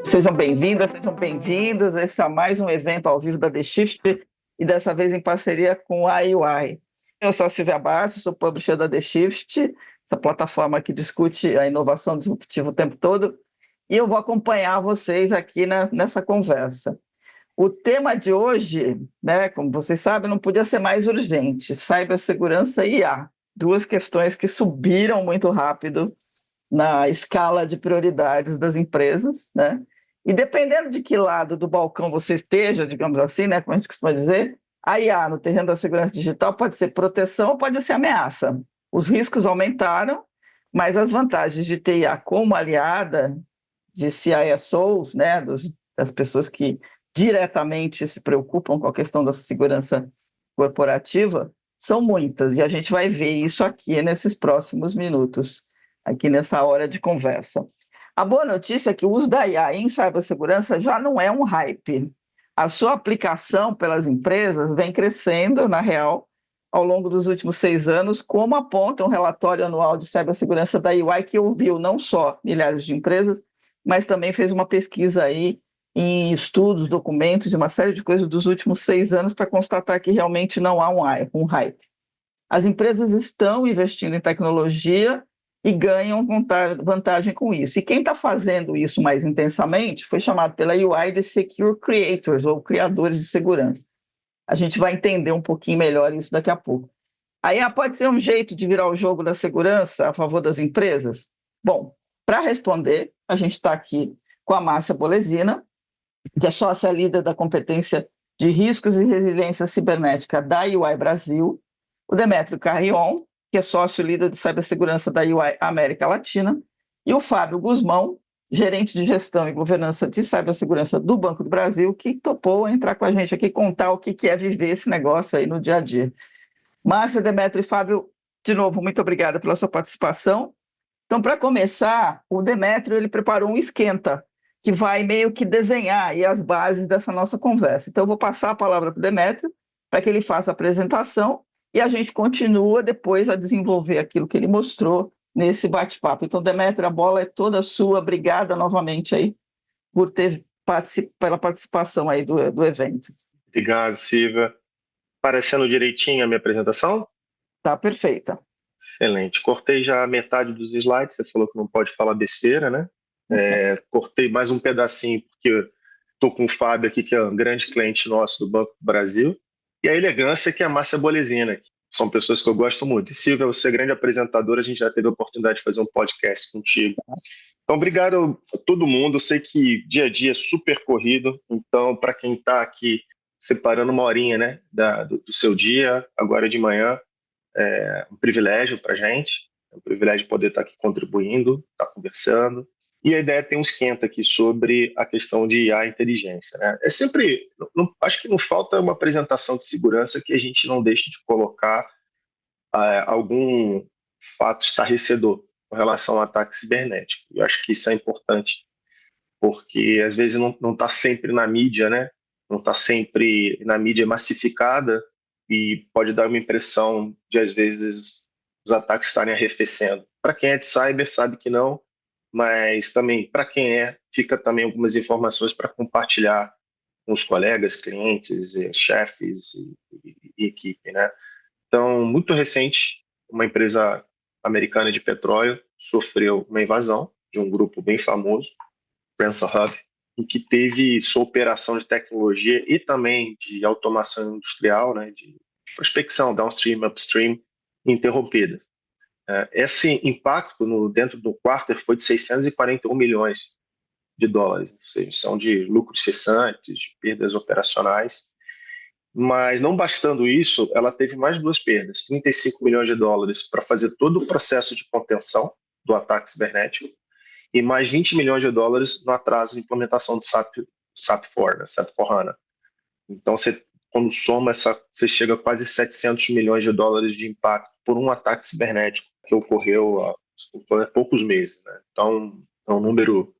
Sejam bem-vindas, sejam bem-vindos. Esse é mais um evento ao vivo da The Shift e dessa vez em parceria com a UI. Eu sou a Silvia Bastos, sou publisher da The Shift, essa plataforma que discute a inovação disruptiva o tempo todo, e eu vou acompanhar vocês aqui nessa conversa. O tema de hoje, né, como vocês sabem, não podia ser mais urgente: cibersegurança e IA, duas questões que subiram muito rápido na escala de prioridades das empresas, né? E dependendo de que lado do balcão você esteja, digamos assim, né, como a gente costuma dizer, a IA no terreno da segurança digital pode ser proteção ou pode ser ameaça. Os riscos aumentaram, mas as vantagens de ter IA como aliada de CISOs, né, das pessoas que diretamente se preocupam com a questão da segurança corporativa, são muitas, e a gente vai ver isso aqui nesses próximos minutos, aqui nessa hora de conversa. A boa notícia é que o uso da IA em cibersegurança já não é um hype. A sua aplicação pelas empresas vem crescendo, na real, ao longo dos últimos 6 anos, como aponta um relatório anual de cibersegurança da UI, que ouviu não só milhares de empresas, mas também fez uma pesquisa aí em estudos, documentos, de uma série de coisas dos últimos 6 anos para constatar que realmente não há um hype. As empresas estão investindo em tecnologia e ganham vantagem com isso. E quem está fazendo isso mais intensamente foi chamado pela UI de Secure Creators, ou criadores de segurança. A gente vai entender um pouquinho melhor isso daqui a pouco. A IA pode ser um jeito de virar o jogo da segurança a favor das empresas? Bom, para responder, a gente está aqui com a Márcia Bolesina, que é sócia líder da competência de riscos e resiliência cibernética da UI Brasil, o Demétrio Carrion, que é sócio líder de cibersegurança da UI América Latina, e o Fábio Guzmão, gerente de gestão e governança de cibersegurança do Banco do Brasil, que topou entrar com a gente aqui e contar o que é viver esse negócio aí no dia a dia. Márcia, Demétrio e Fábio, de novo, muito obrigada pela sua participação. Então, para começar, o Demétrio ele preparou um esquenta, que vai meio que desenhar aí as bases dessa nossa conversa. Então, eu vou passar a palavra para o Demétrio, para que ele faça a apresentação, e a gente continua depois a desenvolver aquilo que ele mostrou nesse bate-papo. Então, Demétrio, a bola é toda sua. Obrigada novamente aí pela participação aí do evento. Obrigado, Silvia. Parecendo direitinho a minha apresentação? Tá perfeita. Excelente. Cortei já metade dos slides, você falou que não pode falar besteira, né? Cortei mais um pedacinho, porque estou com o Fábio aqui, que é um grande cliente nosso do Banco do Brasil, e a elegância que é a Márcia Bolesina, que são pessoas que eu gosto muito. E Silvia, você é grande apresentadora, a gente já teve a oportunidade de fazer um podcast contigo. Então, obrigado a todo mundo. Eu sei que dia a dia é super corrido, então, para quem está aqui separando uma horinha, né, do seu dia, agora de manhã, é um privilégio para a gente, é um privilégio poder estar aqui contribuindo, estar conversando. E a ideia é ter um esquenta aqui sobre a questão de IA e inteligência, né? É sempre, acho que não falta uma apresentação de segurança que a gente não deixe de colocar algum fato estarrecedor com relação ao ataque cibernético. Eu acho que isso é importante, porque às vezes não está sempre na mídia, né? Não está sempre na mídia massificada e pode dar uma impressão de, às vezes, os ataques estarem arrefecendo. Para quem é de cyber, sabe que não, mas também, para quem fica também algumas informações para compartilhar com os colegas, clientes, chefes e equipe, né? Então, muito recente, uma empresa americana de petróleo sofreu uma invasão de um grupo bem famoso, Ransom Hub, em que teve sua operação de tecnologia e também de automação industrial, né, de prospecção, downstream, upstream, interrompida. Esse impacto dentro do quarter foi de 641 milhões de dólares, ou seja, são de lucros cessantes, de perdas operacionais. Mas não bastando isso, ela teve mais duas perdas, 35 milhões de dólares para fazer todo o processo de contenção do ataque cibernético e mais 20 milhões de dólares no atraso de implementação do SAP 4, né, SAP 4HANA. Então, quando soma, você chega a quase 700 milhões de dólares de impacto por um ataque cibernético que ocorreu poucos meses, né? Então, é um número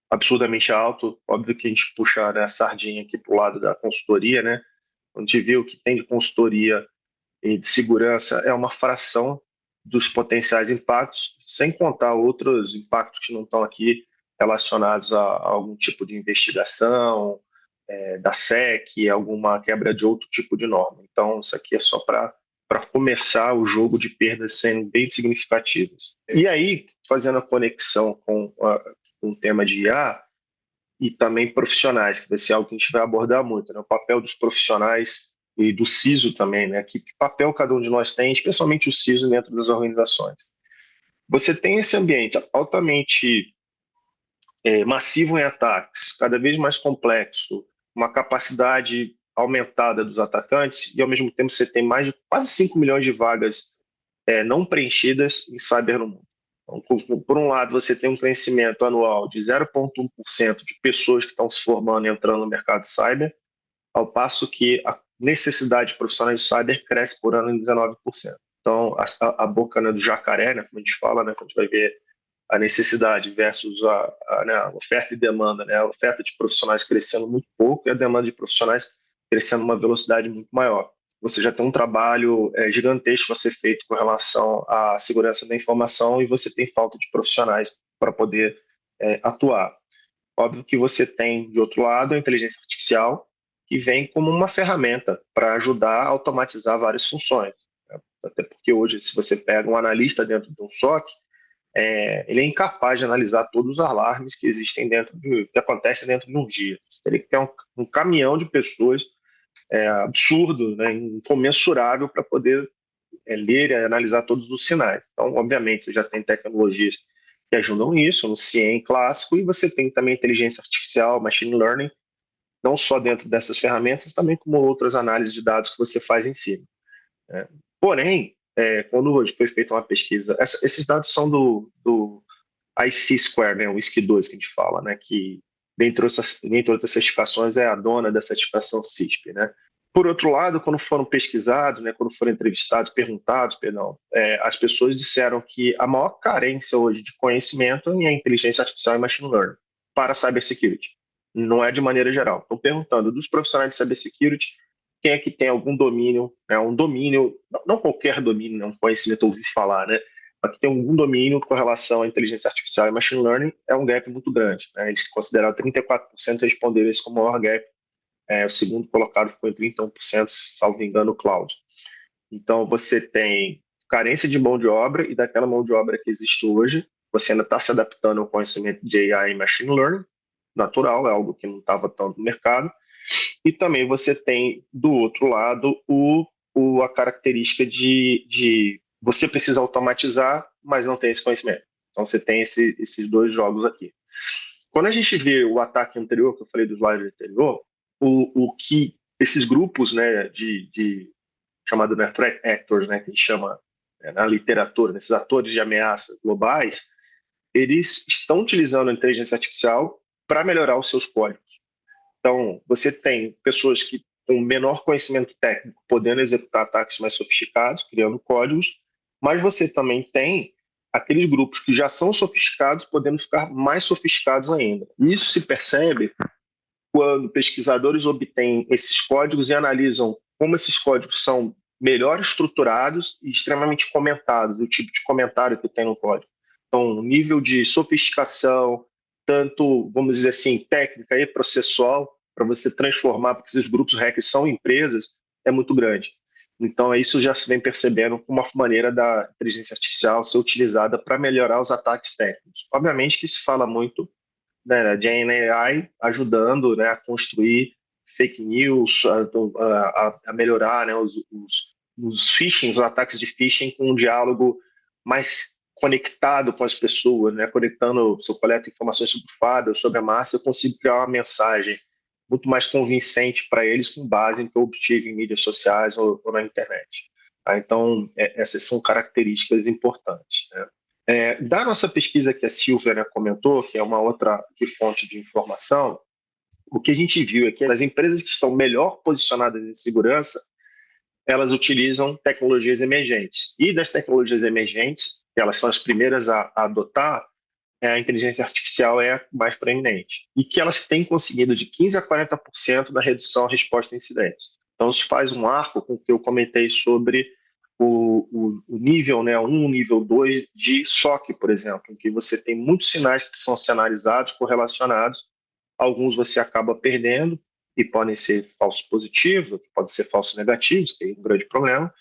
absurdamente alto. Óbvio que a gente puxa, né, a sardinha aqui para o lado da consultoria, né? A gente viu que tem de consultoria e de segurança é uma fração dos potenciais impactos, sem contar outros impactos que não estão aqui relacionados a algum tipo de investigação, da SEC, alguma quebra de outro tipo de norma. Então, isso aqui é só para começar o jogo de perdas sendo bem significativas. E aí, fazendo a conexão com o tema de IA, e também profissionais, que vai ser algo que a gente vai abordar muito, né? O papel dos profissionais e do CISO também, né? Que papel cada um de nós tem, especialmente o CISO dentro das organizações. Você tem esse ambiente altamente massivo em ataques, cada vez mais complexo, uma capacidade aumentada dos atacantes, e ao mesmo tempo você tem mais de quase 5 milhões de vagas não preenchidas em cyber no mundo. Então, por um lado, você tem um crescimento anual de 0,1% de pessoas que estão se formando e entrando no mercado cyber, ao passo que a necessidade de profissionais de cyber cresce por ano em 19%. Então, a boca, né, do jacaré, né, como a gente fala, né, quando a gente vai ver a necessidade versus né, a oferta e demanda, né, a oferta de profissionais crescendo muito pouco e a demanda de profissionais crescendo uma velocidade muito maior. Você já tem um trabalho gigantesco a ser feito com relação à segurança da informação e você tem falta de profissionais para poder atuar. Óbvio que você tem, de outro lado, a inteligência artificial, que vem como uma ferramenta para ajudar a automatizar várias funções, né? Até porque hoje, se você pega um analista dentro de um SOC, ele é incapaz de analisar todos os alarmes que existem que acontecem dentro de um dia. Você teria que ter um caminhão de pessoas absurdo, né, incomensurável para poder ler e analisar todos os sinais. Então, obviamente, você já tem tecnologias que ajudam nisso, no CIEM clássico, e você tem também inteligência artificial, machine learning, não só dentro dessas ferramentas, também como outras análises de dados que você faz em cima. Né? Porém, quando hoje foi feita uma pesquisa, esses dados são do IC Square, né, o ISC2 que a gente fala, né, que dentre outras certificações é a dona da certificação CISP, né. Por outro lado, quando foram pesquisados, né, quando foram entrevistados, perguntados, perdão, as pessoas disseram que a maior carência hoje de conhecimento é a inteligência artificial e machine learning para a cybersecurity. Não é de maneira geral. Estou perguntando dos profissionais de cybersecurity quem é que tem algum domínio, né, um domínio, não qualquer domínio, né, um conhecimento ouvir falar, né, mas que tem algum domínio com relação à inteligência artificial e machine learning, é um gap muito grande, né? Eles consideraram 34% responderam isso como o maior gap. O segundo colocado ficou em 31%, salvo engano, o cloud. Então, você tem carência de mão de obra, e daquela mão de obra que existe hoje, você ainda está se adaptando ao conhecimento de AI e machine learning, natural, é algo que não estava tanto no mercado. E também você tem, do outro lado, a característica de você precisa automatizar, mas não tem esse conhecimento. Então, você tem esses dois jogos aqui. Quando a gente vê o ataque anterior, que eu falei do slide anterior, o que esses grupos, né, chamado, né, threat actors, né, que a gente chama na literatura, esses atores de ameaça globais, eles estão utilizando a inteligência artificial para melhorar os seus códigos. Então, você tem pessoas que com menor conhecimento técnico podendo executar ataques mais sofisticados, criando códigos, mas você também tem aqueles grupos que já são sofisticados podendo ficar mais sofisticados ainda. Isso se percebe quando pesquisadores obtêm esses códigos e analisam como esses códigos são melhor estruturados e extremamente comentados, o tipo de comentário que tem no código. Então, o nível de sofisticação, tanto, vamos dizer assim, técnica e processual, para você transformar, porque esses grupos hackers são empresas, é muito grande. Então, isso já se vem percebendo como uma maneira da inteligência artificial ser utilizada para melhorar os ataques técnicos. Obviamente que se fala muito, né, de AI ajudando, né, a construir fake news, a melhorar, né, os phishing, os ataques de phishing com um diálogo mais conectado com as pessoas, né, conectando, se eu coleto informações sobre o Fábio, sobre a Márcia, eu consigo criar uma mensagem muito mais convincente para eles com base em que eu obtive em mídias sociais ou na internet. Tá? Então, essas são características importantes, né? Da nossa pesquisa que a Silvia, né, comentou, que é uma outra fonte de informação, o que a gente viu é que as empresas que estão melhor posicionadas em segurança, elas utilizam tecnologias emergentes. E das tecnologias emergentes, que elas são as primeiras a adotar, a inteligência artificial é a mais preeminente. E que elas têm conseguido de 15% a 40% da redução à resposta a incidentes. Então, isso faz um arco com o que eu comentei sobre o nível, né, 1, nível 2 de SOC, por exemplo, em que você tem muitos sinais que precisam ser analisados, correlacionados. Alguns você acaba perdendo, e podem ser falsos positivos, podem ser falsos negativos, que é um grande problema.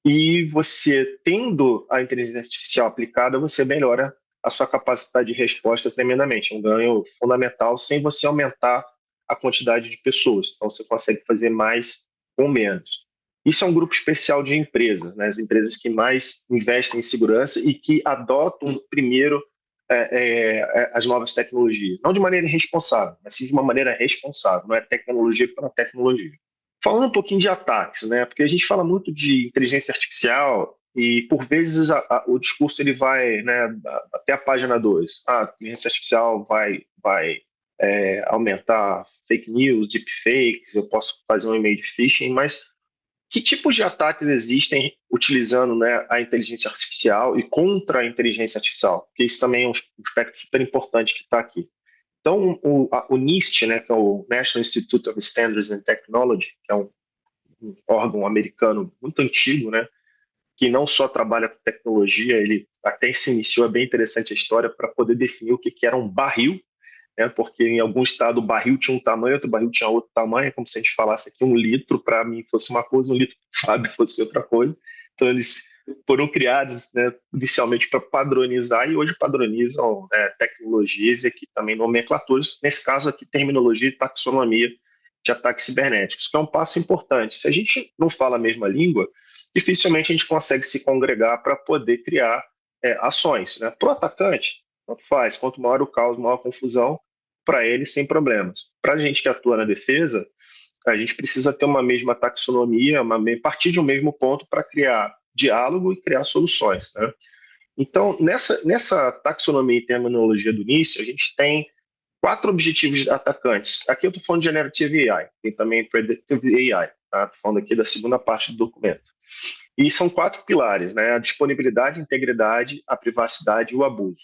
E você, tendo a inteligência artificial aplicada, você melhora a sua capacidade de resposta tremendamente. É um ganho fundamental sem você aumentar a quantidade de pessoas. Então, você consegue fazer mais com menos. Isso é um grupo especial de empresas, né? As empresas que mais investem em segurança e que adotam primeiro as novas tecnologias. Não de maneira irresponsável, mas sim de uma maneira responsável. Não é tecnologia para tecnologia. Falando um pouquinho de ataques, né? Porque a gente fala muito de inteligência artificial e, por vezes, o discurso ele vai, né, até a página 2. A inteligência artificial vai aumentar fake news, deepfakes, eu posso fazer um e-mail de phishing, mas que tipos de ataques existem utilizando, né, a inteligência artificial e contra a inteligência artificial? Porque isso também é um aspecto super importante que está aqui. Então, o NIST, né, que é o National Institute of Standards and Technology, que é um órgão americano muito antigo, né, que não só trabalha com tecnologia, ele até se iniciou, é bem interessante a história, para poder definir o que era um barril, né, porque em algum estado o barril tinha um tamanho, outro barril tinha outro tamanho, é como se a gente falasse aqui 1 litro para mim fosse uma coisa, 1 litro para o Fábio fosse outra coisa. Então, eles foram criados, né, inicialmente para padronizar e hoje padronizam, né, tecnologias e aqui também nomenclaturas, nesse caso aqui terminologia e taxonomia de ataques cibernéticos, que é um passo importante. Se a gente não fala a mesma língua, dificilmente a gente consegue se congregar para poder criar ações. Né? Para o atacante, tanto faz, quanto maior o caos, maior a confusão, para ele sem problemas. Para a gente que atua na defesa, a gente precisa ter uma mesma taxonomia, partir de um mesmo ponto para criar diálogo e criar soluções. Né? Então, nessa taxonomia e terminologia do início, a gente tem 4 objetivos de atacantes. Aqui eu estou falando de Generative AI, tem também Predictive AI, tá? Estou falando aqui da segunda parte do documento. E são 4 pilares, né? A disponibilidade, a integridade, a privacidade e o abuso.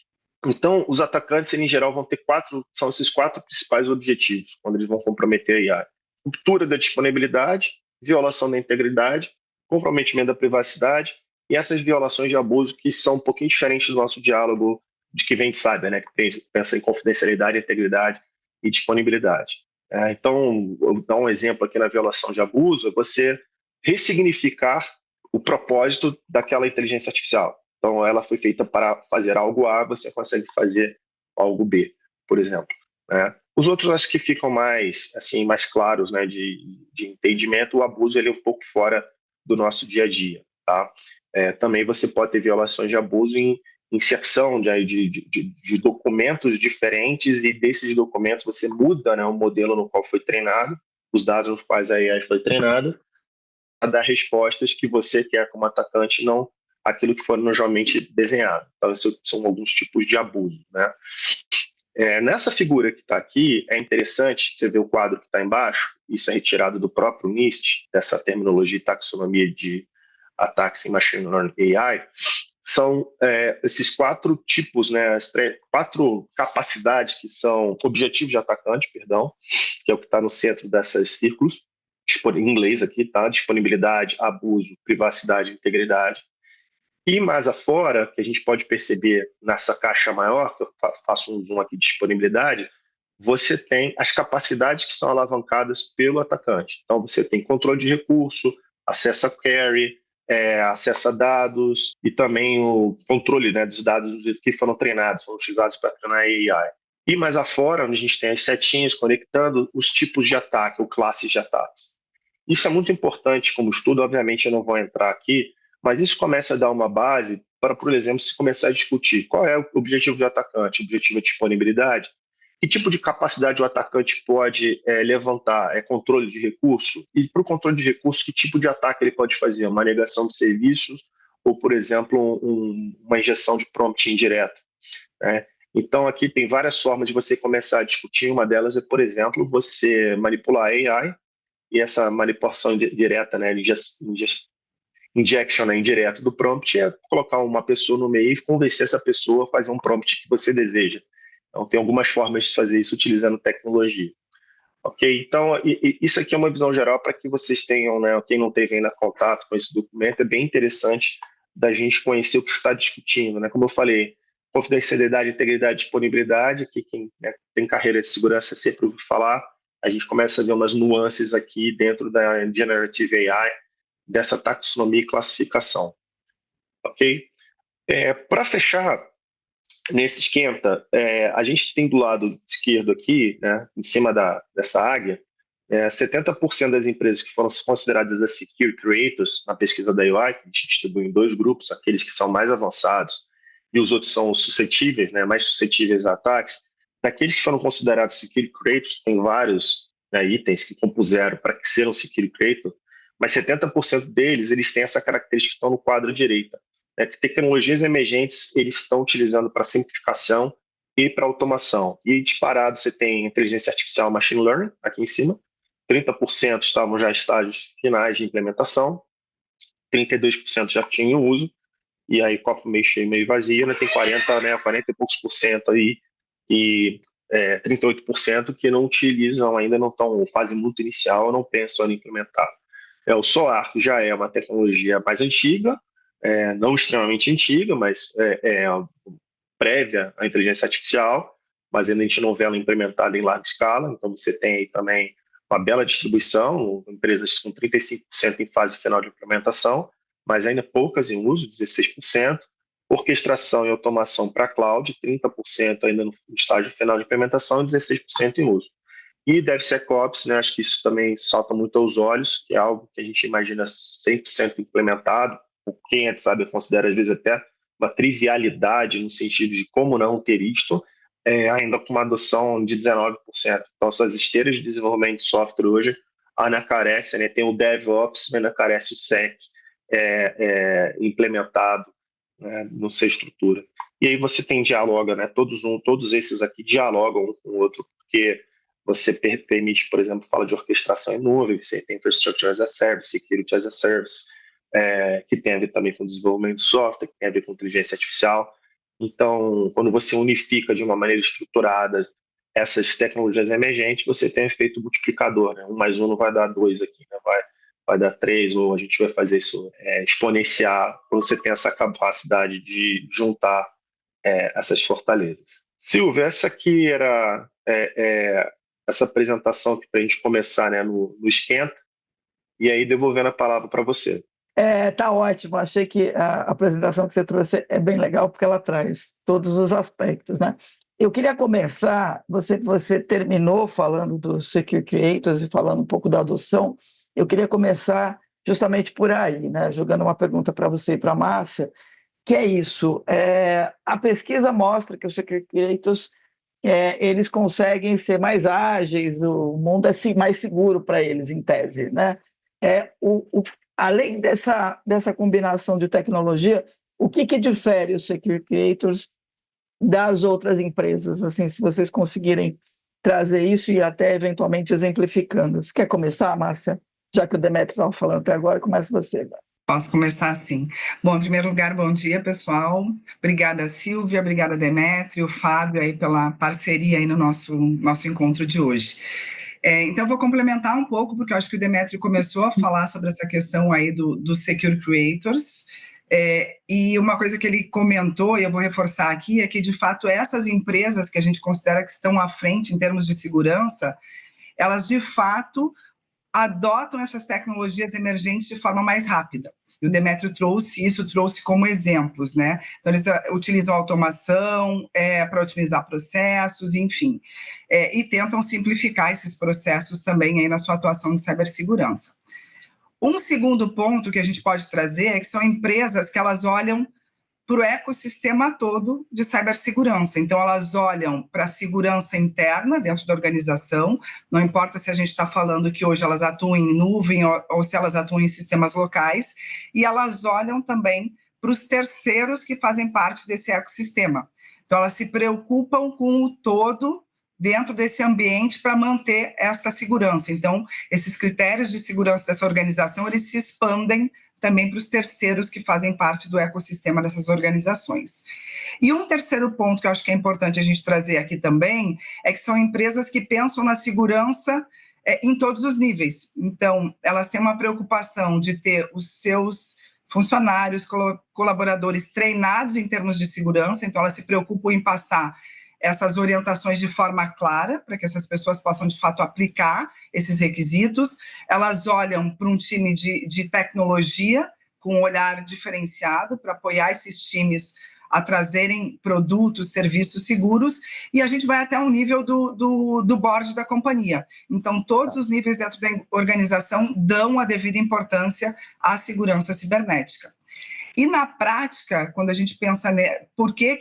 Então, os atacantes, em geral, vão ter são esses 4 principais objetivos quando eles vão comprometer a IA. Ruptura da disponibilidade, violação da integridade, comprometimento da privacidade e essas violações de abuso que são um pouquinho diferentes do nosso diálogo de que vem de cyber, né? Que pensa em confidencialidade, integridade e disponibilidade. Então, vou dar um exemplo aqui na violação de abuso, é você ressignificar o propósito daquela inteligência artificial. Então, ela foi feita para fazer algo A, você consegue fazer algo B, por exemplo. Né? Os outros acho que ficam mais claros, né, de entendimento. O abuso ele é um pouco fora do nosso dia a dia. Tá? Também você pode ter violações de abuso em inserção de documentos diferentes e desses documentos você muda, né, o modelo no qual foi treinado, os dados nos quais a AI foi treinada, a dar respostas que você quer como atacante, não aquilo que foi normalmente desenhado. Então, esses são alguns tipos de abuso. Né? Nessa figura que está aqui, é interessante você ver o quadro que está embaixo, isso é retirado do próprio NIST, dessa terminologia e taxonomia de ataques em Machine Learning AI, são esses 4 tipos, né, as 4 capacidades que são objetivos de atacante, perdão, que é o que está no centro desses círculos, em inglês aqui, tá? Disponibilidade, abuso, privacidade, integridade. E mais afora, que a gente pode perceber nessa caixa maior, que eu faço um zoom aqui de disponibilidade, você tem as capacidades que são alavancadas pelo atacante. Então, você tem controle de recurso, acesso a query, acesso a dados e também o controle, né, dos dados que foram treinados, foram utilizados para treinar a AI. E mais afora, onde a gente tem as setinhas conectando os tipos de ataque, ou classes de ataques. Isso é muito importante como estudo, obviamente eu não vou entrar aqui, mas isso começa a dar uma base para, por exemplo, se começar a discutir qual é o objetivo do atacante, o objetivo é disponibilidade, que tipo de capacidade o atacante pode levantar, controle de recurso, e para o controle de recurso, que tipo de ataque ele pode fazer, uma negação de serviços ou, por exemplo, uma injeção de prompt indireto. Né? Então, aqui tem várias formas de você começar a discutir, uma delas é, por exemplo, você manipular a AI e essa manipulação direta, né, injection, né, indireto do prompt é colocar uma pessoa no meio e convencer essa pessoa a fazer um prompt que você deseja. Então, tem algumas formas de fazer isso utilizando tecnologia. Ok? Então, isso aqui é uma visão geral para que vocês tenham, né, quem não teve ainda contato com esse documento, é bem interessante da gente conhecer o que está discutindo, né? Como eu falei, confidencialidade, integridade, disponibilidade, que quem, né, tem carreira de segurança sempre ouviu falar, a gente começa a ver umas nuances aqui dentro da Generative AI, dessa taxonomia e classificação, ok? Para fechar, nesse esquenta, a gente tem do lado esquerdo aqui, né, em cima dessa águia, 70% das empresas que foram consideradas as Secure Creators na pesquisa da UI, que a gente distribui em dois grupos, aqueles que são mais avançados e os outros são suscetíveis, né, mais suscetíveis a ataques. Daqueles que foram considerados Secure Creators, tem vários, né, itens que compuseram para que ser um Secure Creator, mas 70% deles eles têm essa característica que estão no quadro direita. Que tecnologias emergentes eles estão utilizando para simplificação e para automação. E disparado você tem inteligência artificial, machine learning, aqui em cima. 30% estavam já em estágios finais de implementação, 32% já tinham uso, e aí copo meio cheio, meio vazio, né? Tem 40 e poucos por cento aí, e 38% que não utilizam, ainda não estão em fase muito inicial, não pensam em implementar. O SOAR já é uma tecnologia mais antiga, não extremamente antiga, mas prévia à inteligência artificial, mas ainda a gente não vê ela implementada em larga escala, então você tem aí também uma bela distribuição, empresas com 35% em fase final de implementação, mas ainda poucas em uso, 16%, orquestração e automação para cloud, 30% ainda no estágio final de implementação e 16% em uso. E DevSecOps, né, acho que isso também salta muito aos olhos, que é algo que a gente imagina 100% implementado, quem sabe considera às vezes até uma trivialidade no sentido de como não ter isto, ainda com uma adoção de 19%. Então, suas esteiras de desenvolvimento de software hoje ainda carece, né, tem o DevOps, mas ainda carece o Sec implementado, né, no sua estrutura. E aí você tem dialoga, né, todos esses aqui dialogam um com o outro, porque você permite, por exemplo, fala de orquestração em nuvem, você tem Infrastructure as a Service, Security as a Service, que tem a ver também com desenvolvimento de software, que tem a ver com inteligência artificial. Então, quando você unifica de uma maneira estruturada essas tecnologias emergentes, você tem um efeito multiplicador, né? 1 mais 1 não vai dar 2 aqui, né? Vai dar 3, ou a gente vai fazer isso exponenciar, quando você tem essa capacidade de juntar essas fortalezas. Silvia, essa aqui era essa apresentação para a gente começar, né, no esquenta, e aí devolvendo a palavra para você. Tá ótimo. Achei que a apresentação que você trouxe é bem legal, porque ela traz todos os aspectos, né? Eu queria começar, você terminou falando dos Secure Creators e falando um pouco da adoção, eu queria começar justamente por aí, né? Jogando uma pergunta para você e para a Márcia, que é isso. A pesquisa mostra que os Secure Creators eles conseguem ser mais ágeis, o mundo é mais seguro para eles, em tese, né? Além dessa combinação de tecnologia, o que difere os Secure Creators das outras empresas? Assim, se vocês conseguirem trazer isso e até eventualmente exemplificando. Você quer começar, Márcia? Já que o Demetrio estava falando até agora, começa você. Posso começar assim. Bom, em primeiro lugar, bom dia, pessoal. Obrigada, Silvia, obrigada, Demetrio, Fábio, aí pela parceria aí no nosso encontro de hoje. Então, eu vou complementar um pouco, porque eu acho que o Demetrio começou a falar sobre essa questão aí do Secure Creators, e uma coisa que ele comentou, e eu vou reforçar aqui, é que, de fato, essas empresas que a gente considera que estão à frente em termos de segurança, elas, de fato, adotam essas tecnologias emergentes de forma mais rápida. E o Demetrio trouxe como exemplos, né? Então, eles utilizam automação para otimizar processos, enfim, e tentam simplificar esses processos também aí na sua atuação de cibersegurança. Um segundo ponto que a gente pode trazer é que são empresas que elas olham para o ecossistema todo de cibersegurança. Então, elas olham para a segurança interna dentro da organização, não importa se a gente está falando que hoje elas atuam em nuvem ou se elas atuam em sistemas locais, e elas olham também para os terceiros que fazem parte desse ecossistema. Então, elas se preocupam com o todo dentro desse ambiente para manter essa segurança. Então, esses critérios de segurança dessa organização, eles se expandem também para os terceiros que fazem parte do ecossistema dessas organizações. E um terceiro ponto que eu acho que é importante a gente trazer aqui também é que são empresas que pensam na segurança em todos os níveis. Então, elas têm uma preocupação de ter os seus funcionários, colaboradores treinados em termos de segurança, então elas se preocupam em passar essas orientações de forma clara, para que essas pessoas possam, de fato, aplicar esses requisitos. Elas olham para um time de tecnologia, com um olhar diferenciado, para apoiar esses times a trazerem produtos, serviços seguros, e a gente vai até um nível do board da companhia. Então, todos os níveis dentro da organização dão a devida importância à segurança cibernética. E na prática, quando a gente pensa, por que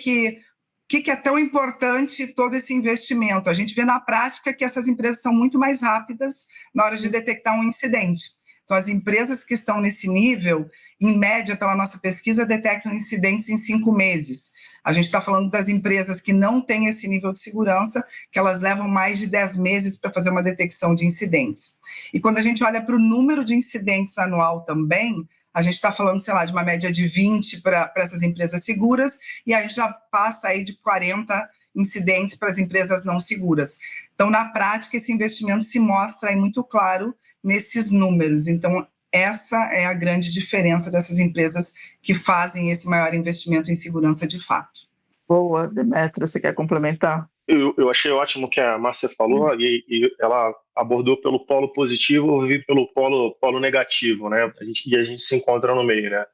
é tão importante todo esse investimento? A gente vê na prática que essas empresas são muito mais rápidas na hora de detectar um incidente. Então, as empresas que estão nesse nível, em média, pela nossa pesquisa, detectam incidentes em 5 meses. A gente está falando das empresas que não têm esse nível de segurança, que elas levam mais de 10 meses para fazer uma detecção de incidentes. E quando a gente olha para o número de incidentes anual também, a gente está falando, sei lá, de uma média de 20 para essas empresas seguras, e a gente já passa aí de 40 incidentes para as empresas não seguras. Então, na prática, esse investimento se mostra aí muito claro nesses números. Então, essa é a grande diferença dessas empresas que fazem esse maior investimento em segurança de fato. Boa, Demétrio, você quer complementar? Eu achei ótimo o que a Márcia falou, e ela abordou pelo polo positivo e pelo polo negativo, né? A gente se encontra no meio, né?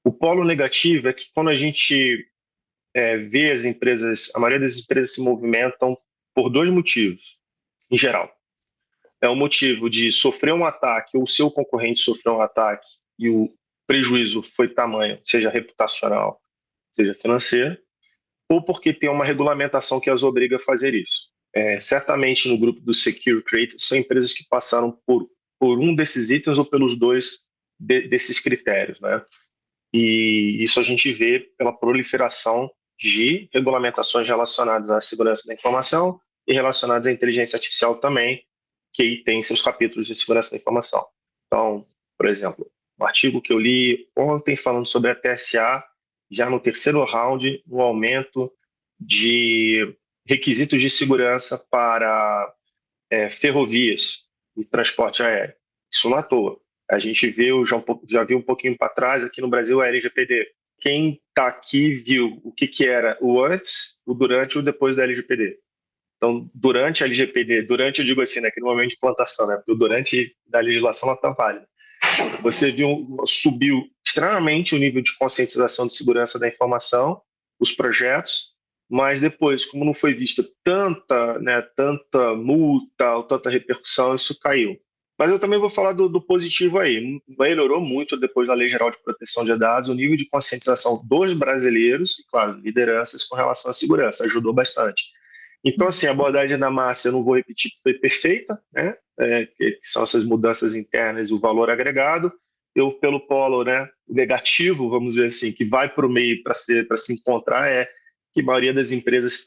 O polo negativo é que quando a gente vê as empresas, a maioria das empresas se movimentam por 2 motivos, em geral. É o motivo de sofrer um ataque, ou o seu concorrente sofreu um ataque e o prejuízo foi tamanho, seja reputacional, seja financeiro, ou porque tem uma regulamentação que as obriga a fazer isso. Certamente no grupo do Secure Creators são empresas que passaram por um desses itens ou pelos 2 desses critérios, né? E isso a gente vê pela proliferação de regulamentações relacionadas à segurança da informação e relacionadas à inteligência artificial também, que aí tem seus capítulos de segurança da informação. Então, por exemplo, um artigo que eu li ontem falando sobre a TSA, já no 3º round, no aumento de requisitos de segurança para ferrovias e transporte aéreo. Isso não é à toa. A gente viu, já viu um pouquinho para trás, aqui no Brasil, a LGPD. Quem está aqui viu o que era o antes, o durante e o depois da LGPD. Então, durante a LGPD, durante, eu digo assim, naquele momento de implantação, né? Porque o durante da legislação ela está válida. Você viu, subiu extremamente o nível de conscientização de segurança da informação, os projetos, mas depois, como não foi vista tanta multa ou tanta repercussão, isso caiu. Mas eu também vou falar do positivo aí. Melhorou muito depois da Lei Geral de Proteção de Dados, o nível de conscientização dos brasileiros, e claro, lideranças com relação à segurança, ajudou bastante. Então, assim, a abordagem da Márcia, eu não vou repetir, foi perfeita, né? Que são essas mudanças internas e o valor agregado. Eu, pelo polo, né, negativo, vamos dizer assim, que vai para o meio para se encontrar, que a maioria das empresas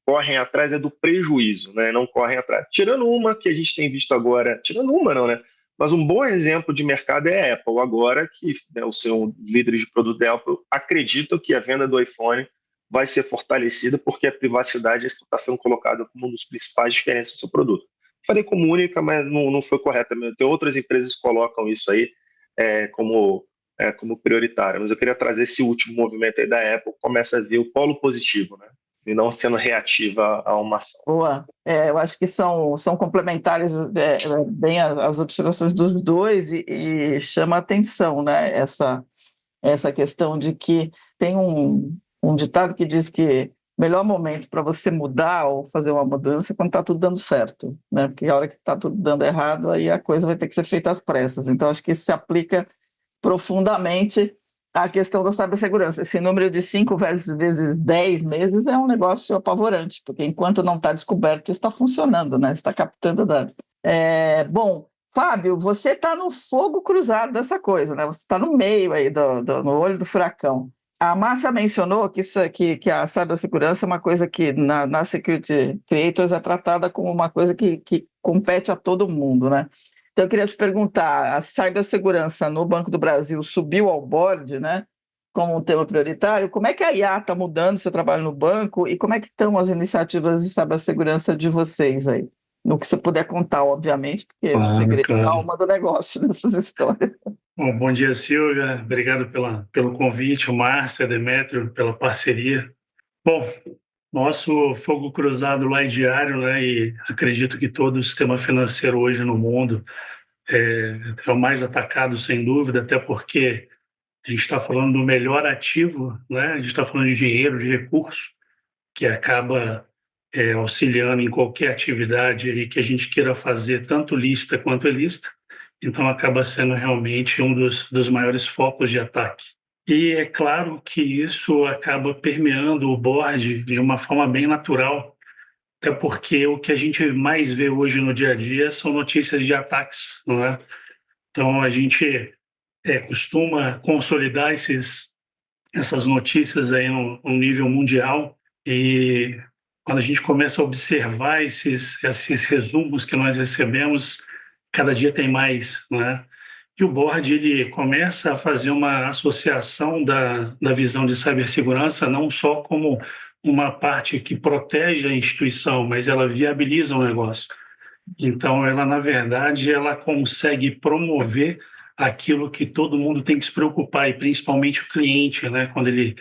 correm atrás do prejuízo, né? Não correm atrás. Tirando uma que a gente tem visto agora, tirando uma não, né? Mas um bom exemplo de mercado é a Apple agora, que, né, os seus líderes de produto da Apple acreditam que a venda do iPhone vai ser fortalecida porque a privacidade está sendo colocada como uma das principais diferenças do seu produto. Falei como única, mas não foi correta. Tem outras empresas que colocam isso aí como prioritário. Mas eu queria trazer esse último movimento aí da Apple, começa a ver o polo positivo, né? E não sendo reativa a uma ação. Boa. Eu acho que são complementares bem as observações dos dois e chama a atenção, né? Essa questão de que tem um ditado que diz que o melhor momento para você mudar ou fazer uma mudança é quando está tudo dando certo, né? Porque a hora que está tudo dando errado, aí a coisa vai ter que ser feita às pressas. Então, acho que isso se aplica profundamente à questão da cibersegurança. Esse número de 5 vezes 10 meses é um negócio apavorante, porque enquanto não está descoberto, está funcionando, né? Está captando dados. Bom, Fábio, você está no fogo cruzado dessa coisa, né? Você está no meio aí, no olho do furacão. A Márcia mencionou que isso aqui, que a cibersegurança é uma coisa que na Security Creators é tratada como uma coisa que compete a todo mundo, né? Então eu queria te perguntar, a cibersegurança no Banco do Brasil subiu ao board, né, como um tema prioritário? Como é que a IA está mudando o seu trabalho no banco e como é que estão as iniciativas de cibersegurança de vocês aí? No que você puder contar, obviamente, porque o Claro, segredo é a claro. alma do negócio nessas histórias. Bom dia, Silvia. Obrigado pelo convite, o Márcio, a Demétrio, pela parceria. Bom, nosso fogo cruzado lá é diário, né? E acredito que todo o sistema financeiro hoje no mundo é o mais atacado, sem dúvida, até porque a gente está falando do melhor ativo, né? A gente está falando de dinheiro, de recurso, que acaba auxiliando em qualquer atividade aí que a gente queira fazer, tanto lícita quanto ilícita. Então, acaba sendo realmente um dos maiores focos de ataque. E é claro que isso acaba permeando o board de uma forma bem natural, até porque o que a gente mais vê hoje no dia a dia são notícias de ataques, não é? Então, a gente costuma consolidar essas notícias aí num nível mundial e quando a gente começa a observar esses resumos que nós recebemos, cada dia tem mais, né? E o board ele começa a fazer uma associação da visão de cibersegurança não só como uma parte que protege a instituição, mas ela viabiliza o negócio. Então, ela, na verdade, ela consegue promover aquilo que todo mundo tem que se preocupar, e principalmente o cliente, né? Quando ele,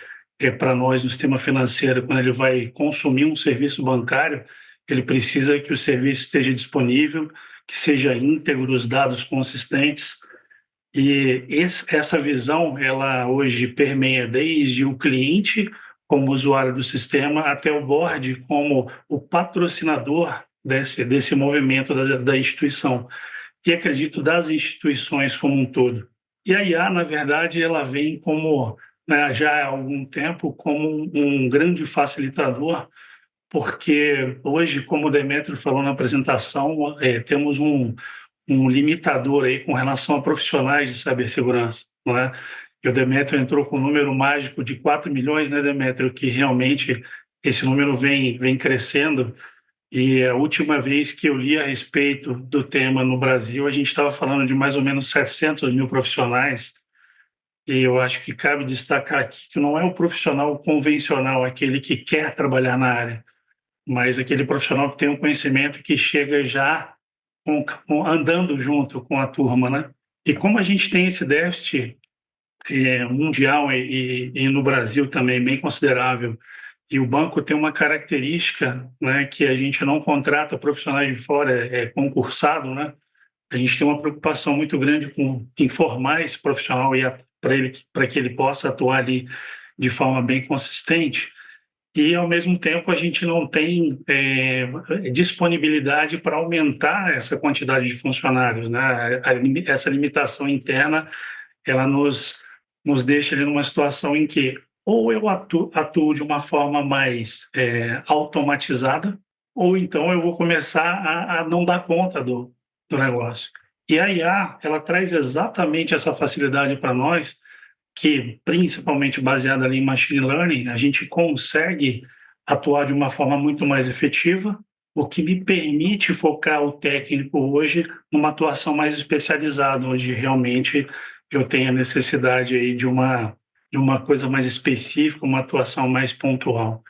para nós, no sistema financeiro, quando ele vai consumir um serviço bancário, ele precisa que o serviço esteja disponível, que seja íntegro, os dados consistentes. E essa visão, ela hoje permeia desde o cliente, como usuário do sistema, até o board, como o patrocinador desse movimento da instituição. E acredito das instituições como um todo. E a IA, na verdade, ela vem como, né, já há algum tempo, como um grande facilitador, porque hoje, como o Demétrio falou na apresentação, temos um limitador aí com relação a profissionais de cibersegurança, não é? E o Demétrio entrou com um número mágico de 4 milhões, né, Demétrio, que realmente esse número vem crescendo. E a última vez que eu li a respeito do tema no Brasil, a gente estava falando de mais ou menos 700 mil profissionais. E eu acho que cabe destacar aqui que não é o profissional convencional, aquele que quer trabalhar na área, mas aquele profissional que tem um conhecimento que chega já andando junto com a turma, né? E como a gente tem esse déficit mundial e no Brasil também bem considerável, e o banco tem uma característica, né, que a gente não contrata profissionais de fora, é concursado, né? A gente tem uma preocupação muito grande com informar esse profissional para que ele possa atuar ali de forma bem consistente. E, ao mesmo tempo, a gente não tem disponibilidade para aumentar essa quantidade de funcionários, né? Essa limitação interna, ela nos deixa ali numa situação em que ou eu atuo de uma forma mais automatizada, ou então eu vou começar a não dar conta do negócio. E a IA, ela traz exatamente essa facilidade para nós, que, principalmente baseada ali em machine learning, a gente consegue atuar de uma forma muito mais efetiva, o que me permite focar o técnico hoje numa atuação mais especializada, onde realmente eu tenho a necessidade aí de uma coisa mais específica, uma atuação mais pontual.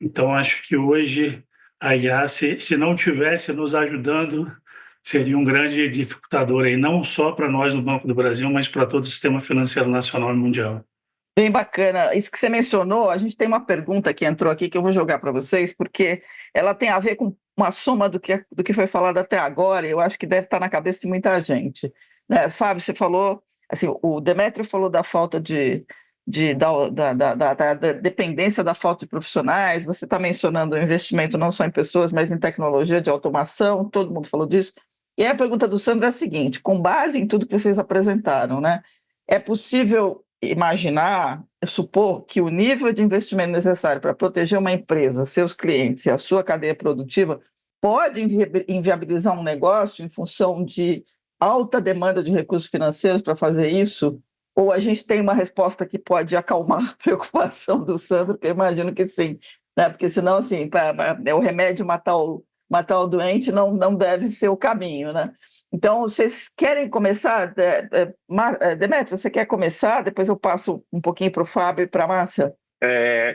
Então, acho que hoje a IA, se não tivesse nos ajudando, seria um grande dificultador aí, não só para nós no Banco do Brasil, mas para todo o sistema financeiro nacional e mundial. Bem bacana. Isso que você mencionou, a gente tem uma pergunta que entrou aqui que eu vou jogar para vocês, porque ela tem a ver com uma soma do que foi falado até agora, e eu acho que deve estar na cabeça de muita gente. Né? Fábio, você falou, assim, o Demétrio falou da falta da dependência da falta de profissionais, você está mencionando o investimento não só em pessoas, mas em tecnologia de automação, todo mundo falou disso. E aí a pergunta do Sandro é a seguinte, com base em tudo que vocês apresentaram, né, é possível imaginar, supor que o nível de investimento necessário para proteger uma empresa, seus clientes e a sua cadeia produtiva pode inviabilizar um negócio em função de alta demanda de recursos financeiros para fazer isso Ou a gente tem uma resposta que pode acalmar a preocupação do Sandro, que eu imagino que sim, né? Porque senão, assim, o remédio matar o doente não deve ser o caminho, né? Então, vocês querem começar? Demétrio, você quer começar? Depois eu passo um pouquinho para o Fábio e para a Márcia.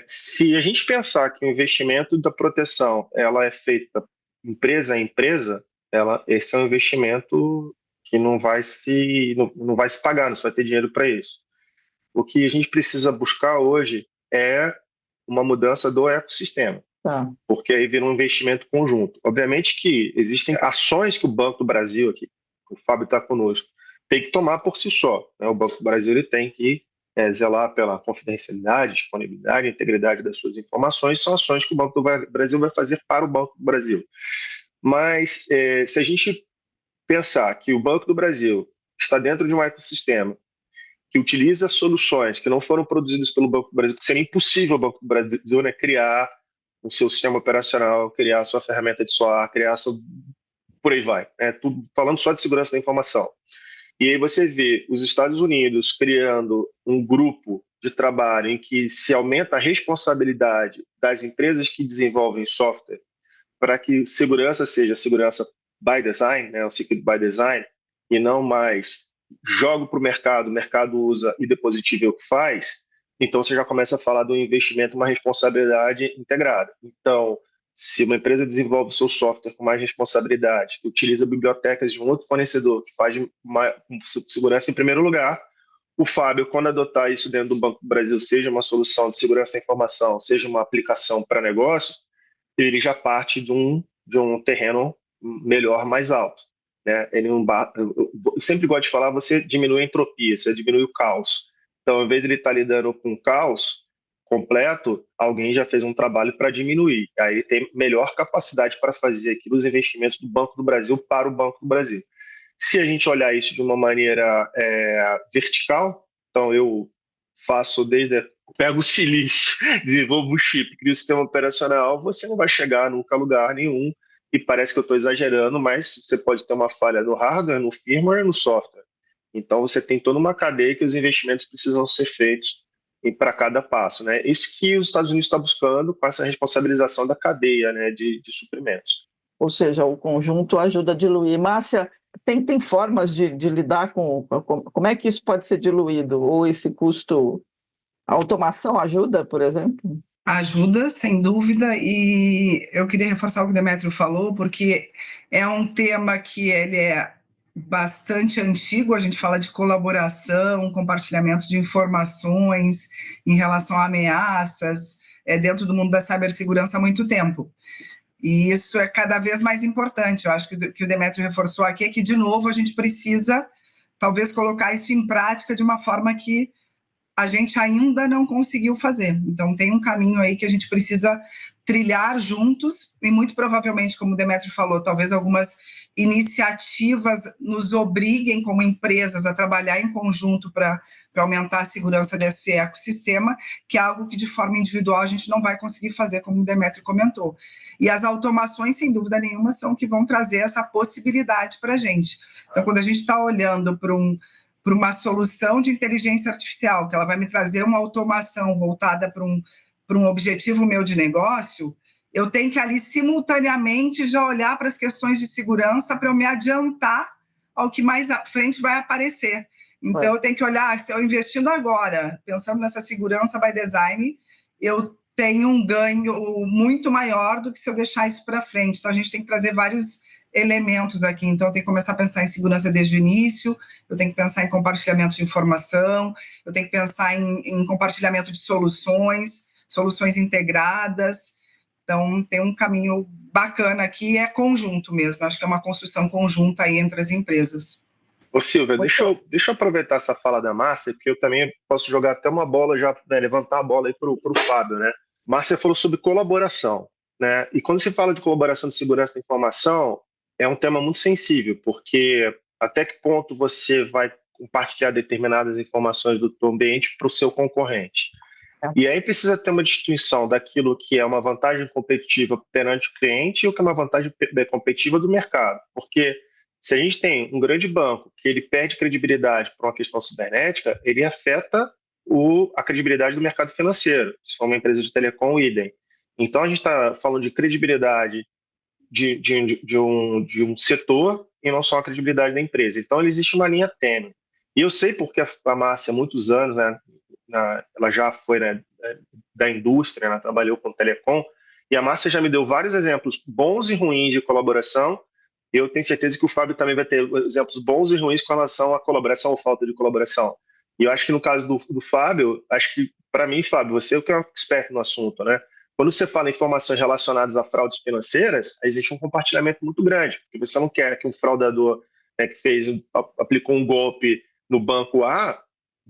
Se a gente pensar que o investimento da proteção ela é feita empresa a empresa, esse é um investimento que não vai se pagar, não vai ter dinheiro para isso. O que a gente precisa buscar hoje é uma mudança do ecossistema, Tá. porque aí vira um investimento conjunto. Obviamente que existem ações que o Banco do Brasil, aqui, o Fábio está conosco, tem que tomar por si só, né? O Banco do Brasil ele tem que zelar pela confidencialidade, disponibilidade, integridade das suas informações, são ações que o Banco do Brasil vai fazer para o Banco do Brasil. Mas se a gente pensar que o Banco do Brasil está dentro de um ecossistema que utiliza soluções que não foram produzidas pelo Banco do Brasil, porque seria impossível o Banco do Brasil, né, criar o seu sistema operacional, criar a sua ferramenta de SOAR, por aí vai, tudo falando só de segurança da informação. E aí você vê os Estados Unidos criando um grupo de trabalho em que se aumenta a responsabilidade das empresas que desenvolvem software para que segurança seja segurança by design, né, o security by design, e não mais jogo para o mercado usa e depositivo é o que faz, então você já começa a falar do investimento, uma responsabilidade integrada. Então, se uma empresa desenvolve o seu software com mais responsabilidade, que utiliza bibliotecas de um outro fornecedor, que faz segurança em primeiro lugar, o Fábio, quando adotar isso dentro do Banco do Brasil, seja uma solução de segurança da informação, seja uma aplicação para negócios, ele já parte de um terreno melhor, mais alto. Né? Eu sempre gosto de falar, você diminui a entropia, você diminui o caos. Então, ao invés de ele estar lidando com o caos completo, alguém já fez um trabalho para diminuir. Aí tem melhor capacidade para fazer aqui os investimentos do Banco do Brasil para o Banco do Brasil. Se a gente olhar isso de uma maneira vertical, então eu pego o silício, desenvolvo o chip, crio o sistema operacional, você não vai chegar nunca a lugar nenhum, e parece que eu estou exagerando, mas você pode ter uma falha no hardware, no firmware e no software. Então você tem toda uma cadeia que os investimentos precisam ser feitos para cada passo. Né? Isso que os Estados Unidos estão buscando com essa responsabilização da cadeia, né, de suprimentos. Ou seja, o conjunto ajuda a diluir. Márcia, tem formas de lidar com... Como é que isso pode ser diluído? Ou esse custo... A automação ajuda, por exemplo? Ajuda, sem dúvida, e eu queria reforçar o que o Demétrio falou, porque é um tema que ele é bastante antigo, a gente fala de colaboração, compartilhamento de informações em relação a ameaças, dentro do mundo da cibersegurança há muito tempo. E isso é cada vez mais importante. Eu acho que o Demétrio reforçou aqui é que, de novo, a gente precisa, talvez, colocar isso em prática de uma forma que a gente ainda não conseguiu fazer. Então, tem um caminho aí que a gente precisa trilhar juntos, e muito provavelmente, como o Demétrio falou, talvez algumas iniciativas nos obriguem, como empresas, a trabalhar em conjunto para aumentar a segurança desse ecossistema, que é algo que, de forma individual, a gente não vai conseguir fazer, como o Demétrio comentou. E as automações, sem dúvida nenhuma, são que vão trazer essa possibilidade para a gente. Então, quando a gente está olhando para uma solução de inteligência artificial, que ela vai me trazer uma automação voltada para um objetivo meu de negócio, eu tenho que ali simultaneamente já olhar para as questões de segurança para eu me adiantar ao que mais à frente vai aparecer. Então, eu tenho que olhar, se eu investindo agora, pensando nessa segurança by design, eu tenho um ganho muito maior do que se eu deixar isso para frente. Então, a gente tem que trazer vários elementos aqui. Então, eu tenho que começar a pensar em segurança desde o início, eu tenho que pensar em compartilhamento de informação, eu tenho que pensar em compartilhamento de soluções integradas. Então, tem um caminho bacana aqui, é conjunto mesmo. Acho que é uma construção conjunta aí entre as empresas. Ô Silvia, deixa eu aproveitar essa fala da Márcia, porque eu também posso jogar até uma bola, já levantar a bola aí para o Fábio, né? Márcia falou sobre colaboração, né? E quando se fala de colaboração de segurança da informação, é um tema muito sensível, porque até que ponto você vai compartilhar determinadas informações do seu ambiente para o seu concorrente. E aí precisa ter uma distinção daquilo que é uma vantagem competitiva perante o cliente e o que é uma vantagem competitiva do mercado. Porque Se a gente tem um grande banco que ele perde credibilidade por uma questão cibernética, ele afeta a credibilidade do mercado financeiro, se for uma empresa de telecom, idem. Então, a gente está falando de credibilidade de um setor e não só a credibilidade da empresa. Então, existe uma linha tênue. E eu sei porque a Márcia, há muitos anos, né, ela já foi, né, da indústria, ela trabalhou com telecom, e a Márcia já me deu vários exemplos bons e ruins de colaboração. Eu tenho certeza que o Fábio também vai ter exemplos bons e ruins com relação à colaboração ou falta de colaboração. E eu acho que no caso do Fábio, acho que, para mim, Fábio, você é o que é um expert no assunto, né? Quando você fala em informações relacionadas a fraudes financeiras, existe um compartilhamento muito grande, porque você não quer que um fraudador, né, que aplicou um golpe no banco A,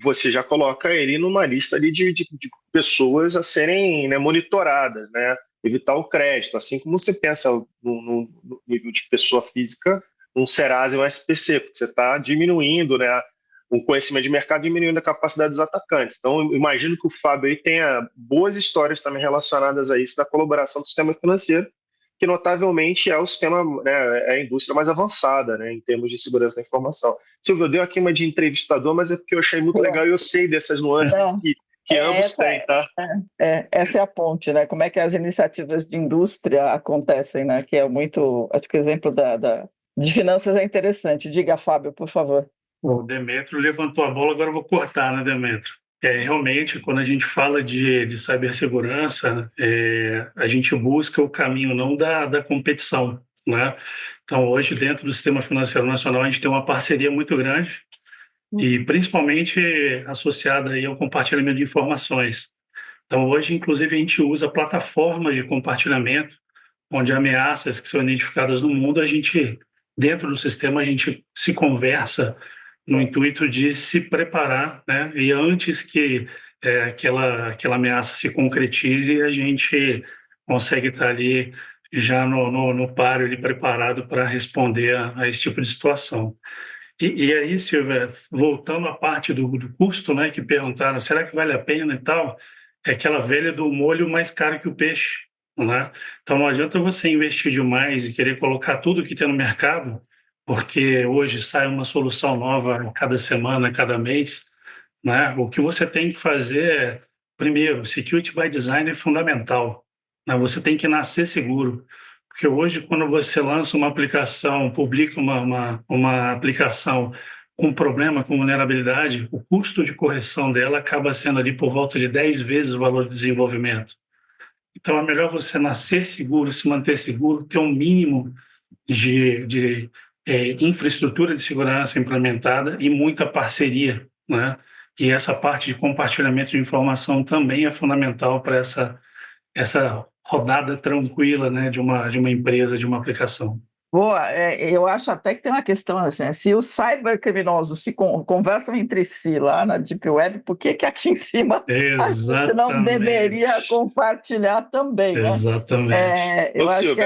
você já coloca ele numa lista ali de pessoas a serem, né, monitoradas, né? Evitar o crédito, assim como você pensa no nível de pessoa física, um Serasa e um SPC, porque você está diminuindo, né, o conhecimento de mercado, diminuindo a capacidade dos atacantes. Então, eu imagino que o Fábio aí tenha boas histórias também relacionadas a isso, da colaboração do sistema financeiro, que notavelmente é o sistema, né, é a indústria mais avançada, né, em termos de segurança da informação. Silvio, eu dei aqui uma de entrevistador, mas é porque eu achei muito legal e eu sei dessas nuances que ambos têm, tá? Essa é a ponte, né? Como é que as iniciativas de indústria acontecem, né? Que é muito... Acho que o exemplo de finanças é interessante. Diga, Fábio, por favor. O Demetrio levantou a bola, agora eu vou cortar, né, Demetrio? Realmente, quando a gente fala de cibersegurança, a gente busca o caminho não da competição, né? Então, hoje, dentro do Sistema Financeiro Nacional, a gente tem uma parceria muito grande e principalmente associada aí ao compartilhamento de informações. Então, hoje, inclusive, a gente usa plataformas de compartilhamento, onde ameaças que são identificadas no mundo, dentro do sistema, a gente se conversa no intuito de se preparar, né? E antes que aquela ameaça se concretize, a gente consegue estar ali já no páreo, ali, preparado para responder a esse tipo de situação. E aí, Silvia, voltando à parte do custo, né, que perguntaram, será que vale a pena e tal? É aquela velha do molho mais caro que o peixe, né? Então não adianta você investir demais e querer colocar tudo que tem no mercado, porque hoje sai uma solução nova a cada semana, a cada mês, né? O que você tem que fazer é, primeiro, security by design é fundamental, né? Você tem que nascer seguro. Porque hoje, quando você lança uma aplicação, publica uma aplicação com problema, com vulnerabilidade, o custo de correção dela acaba sendo ali por volta de 10 vezes o valor de desenvolvimento. Então, é melhor você nascer seguro, se manter seguro, ter um mínimo de infraestrutura de segurança implementada e muita parceria, né? E essa parte de compartilhamento de informação também é fundamental para essa rodada tranquila, né, de uma empresa, de uma aplicação. Boa, eu acho até que tem uma questão assim, né? Se os cybercriminosos se conversam entre si lá na Deep Web, por que aqui em cima a gente não deveria compartilhar também, né? Exatamente. Eu acho que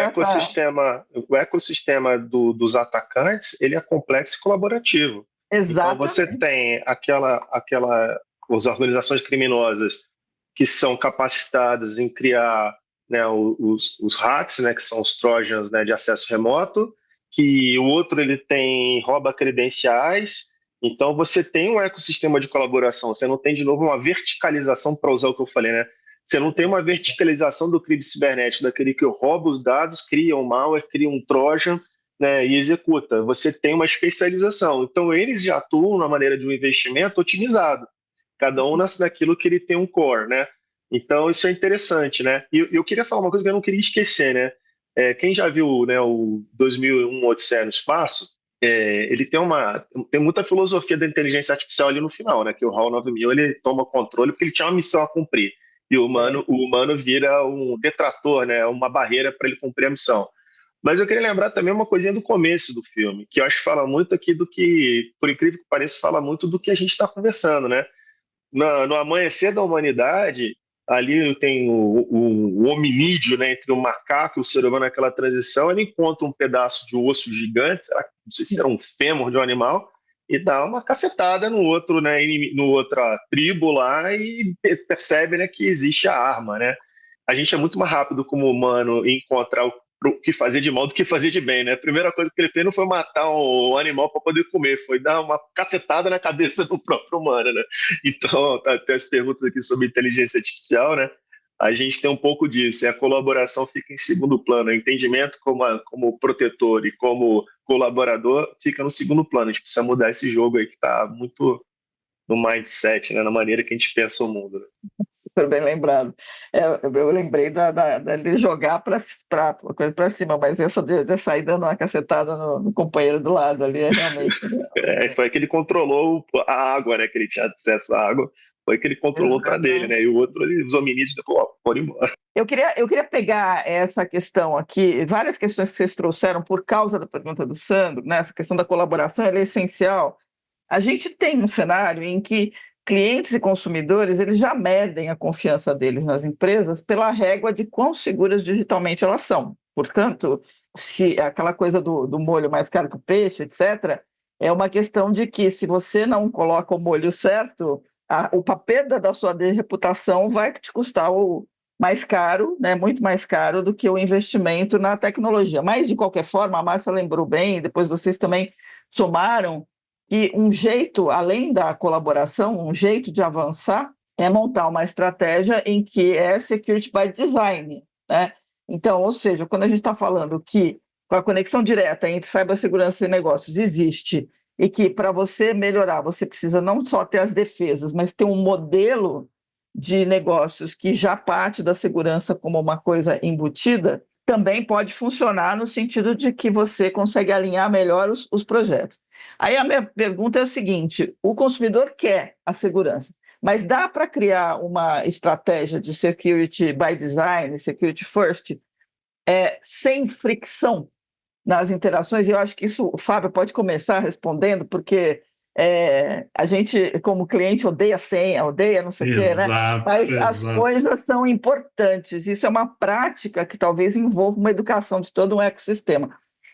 o ecossistema dos atacantes, ele é complexo e colaborativo. Exatamente. Então você tem as organizações criminosas que são capacitadas em criar, né, os hacks, né, que são os trojans, né, de acesso remoto, que o outro ele rouba credenciais. Então você tem um ecossistema de colaboração, você não tem de novo uma verticalização, para usar o que eu falei, né? Você não tem uma verticalização do crime cibernético, daquele que rouba os dados, cria um malware, cria um trojan, né, e executa. Você tem uma especialização. Então eles já atuam na maneira de um investimento otimizado, cada um naquilo que ele tem um core, né? Então, isso é interessante, né? E eu queria falar uma coisa que eu não queria esquecer, né? Quem já viu, né, o 2001 Odisseia no Espaço, ele tem muita filosofia da inteligência artificial ali no final, né? Que o HAL 9000, ele toma controle porque ele tinha uma missão a cumprir. E o humano vira um detrator, né? Uma barreira para ele cumprir a missão. Mas eu queria lembrar também uma coisinha do começo do filme, que eu acho que fala muito aqui do que, por incrível que pareça, fala muito do que a gente está conversando, né? No amanhecer da humanidade, ali tem o hominídeo, né, entre o macaco e o ser humano naquela transição, ele encontra um pedaço de osso gigante, não sei se era um fêmur de um animal, e dá uma cacetada no outro, né, no outra tribo lá, e percebe, né, que existe a arma, né? A gente é muito mais rápido como humano em encontrar que fazer de mal do que fazer de bem, né? A primeira coisa que ele fez não foi matar um animal para poder comer, foi dar uma cacetada na cabeça do próprio humano, né? Então, tem as perguntas aqui sobre inteligência artificial, né? A gente tem um pouco disso, e a colaboração fica em segundo plano, o entendimento como protetor e como colaborador fica no segundo plano. A gente precisa mudar esse jogo aí que está muito no mindset, né? Na maneira que a gente pensa o mundo, né? Super bem lembrado. Eu lembrei de jogar para coisa para cima, mas essa de sair dando uma cacetada no companheiro do lado ali é realmente. Foi que ele controlou a água, né? Que ele tinha acesso à água, foi que ele controlou para dele, né? E o outro, os hominídeos, depois, foram embora. Eu queria pegar essa questão aqui, várias questões que vocês trouxeram por causa da pergunta do Sandro, né? Essa questão da colaboração, ela é essencial. A gente tem um cenário em que clientes e consumidores eles já medem a confiança deles nas empresas pela régua de quão seguras digitalmente elas são. Portanto, se aquela coisa do molho mais caro que o peixe, etc., é uma questão de que se você não coloca o molho certo, o papel da sua reputação vai te custar o mais caro, né, muito mais caro do que o investimento na tecnologia. Mas, de qualquer forma, a Márcia lembrou bem, e depois vocês também somaram, que um jeito, além da colaboração, um jeito de avançar é montar uma estratégia em que é security by design, né? Então, ou seja, quando a gente está falando que com a conexão direta entre cibersegurança e negócios existe e que para você melhorar você precisa não só ter as defesas, mas ter um modelo de negócios que já parte da segurança como uma coisa embutida, também pode funcionar no sentido de que você consegue alinhar melhor os projetos. Aí a minha pergunta é o seguinte: o consumidor quer a segurança, mas dá para criar uma estratégia de security by design, security first, sem fricção nas interações? E eu acho que isso o Fábio pode começar respondendo, porque a gente, como cliente, odeia senha, odeia não sei o quê, né? Mas as coisas são importantes. Isso é uma prática que talvez envolva uma educação de todo um ecossistema.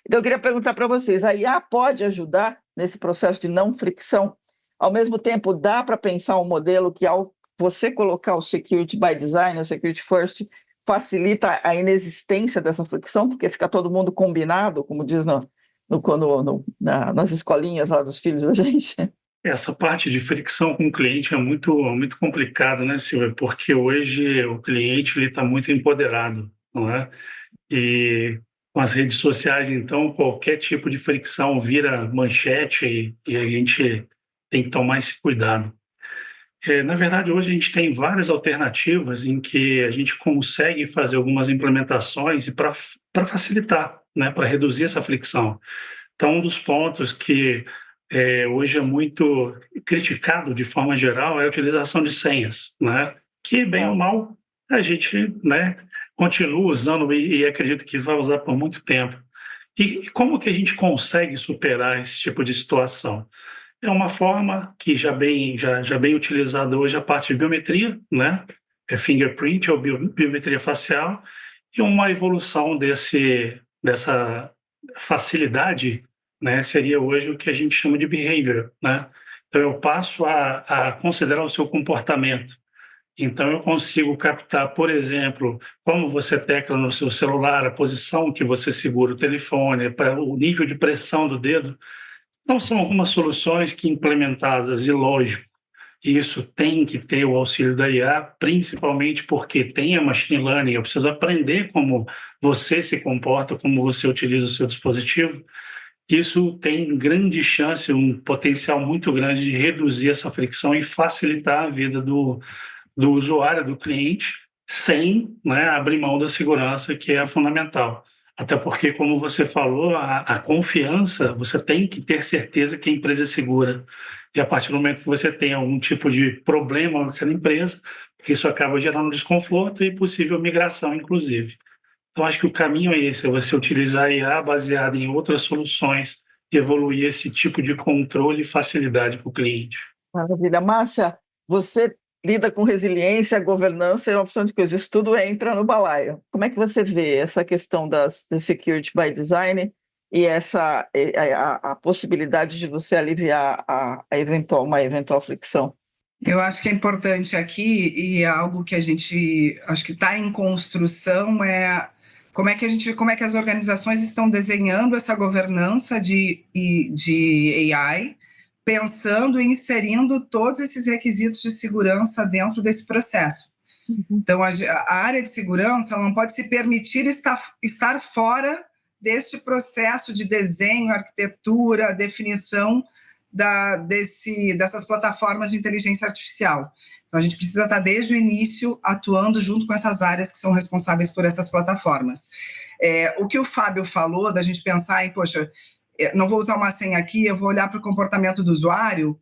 Então, eu queria perguntar para vocês, a IA pode ajudar nesse processo de não fricção? Ao mesmo tempo, dá para pensar um modelo que, ao você colocar o security by design, o security first, facilita a inexistência dessa fricção, porque fica todo mundo combinado, como diz nas escolinhas lá dos filhos da gente? Essa parte de fricção com o cliente é muito, muito complicada, né, Silvia? Porque hoje o cliente está muito empoderado, não é? E com as redes sociais, então, qualquer tipo de fricção vira manchete e a gente tem que tomar esse cuidado. Na verdade, hoje a gente tem várias alternativas em que a gente consegue fazer algumas implementações para facilitar, né, para reduzir essa fricção. Então, um dos pontos que hoje é muito criticado de forma geral é a utilização de senhas, né, que, bem ou mal, a gente, né, continua usando e acredito que vai usar por muito tempo. E como que a gente consegue superar esse tipo de situação? É uma forma que já bem utilizada hoje a parte de biometria, né? É fingerprint ou biometria facial, e uma evolução dessa facilidade, né? Seria hoje o que a gente chama de behavior, né? Então eu passo a considerar o seu comportamento. Então eu consigo captar, por exemplo, como você tecla no seu celular, a posição que você segura o telefone, para o nível de pressão do dedo. Então, são algumas soluções que, implementadas, e lógico, isso tem que ter o auxílio da IA, principalmente porque tem a machine learning, eu preciso aprender como você se comporta, como você utiliza o seu dispositivo. Isso tem grande chance, um potencial muito grande de reduzir essa fricção e facilitar a vida do usuário, do cliente, sem, né, abrir mão da segurança, que é fundamental. Até porque, como você falou, a confiança, você tem que ter certeza que a empresa é segura. E a partir do momento que você tem algum tipo de problema com aquela empresa, isso acaba gerando desconforto e possível migração, inclusive. Então, acho que o caminho é esse, é você utilizar a IA baseada em outras soluções, evoluir esse tipo de controle e facilidade para o cliente. Maravilha. Márcia, você lida com resiliência, governança e uma opção de coisas. Isso tudo entra no balaio. Como é que você vê essa questão da security by design e a possibilidade de você aliviar uma eventual fricção? Eu acho que é importante aqui, e é algo que a gente acho que está em construção, como é que as organizações estão desenhando essa governança de AI, pensando e inserindo todos esses requisitos de segurança dentro desse processo. Então, a área de segurança ela não pode se permitir estar fora deste processo de desenho, arquitetura, definição dessas plataformas de inteligência artificial. Então, a gente precisa estar desde o início atuando junto com essas áreas que são responsáveis por essas plataformas. O que o Fábio falou, da gente pensar em, poxa, não vou usar uma senha aqui, eu vou olhar para o comportamento do usuário,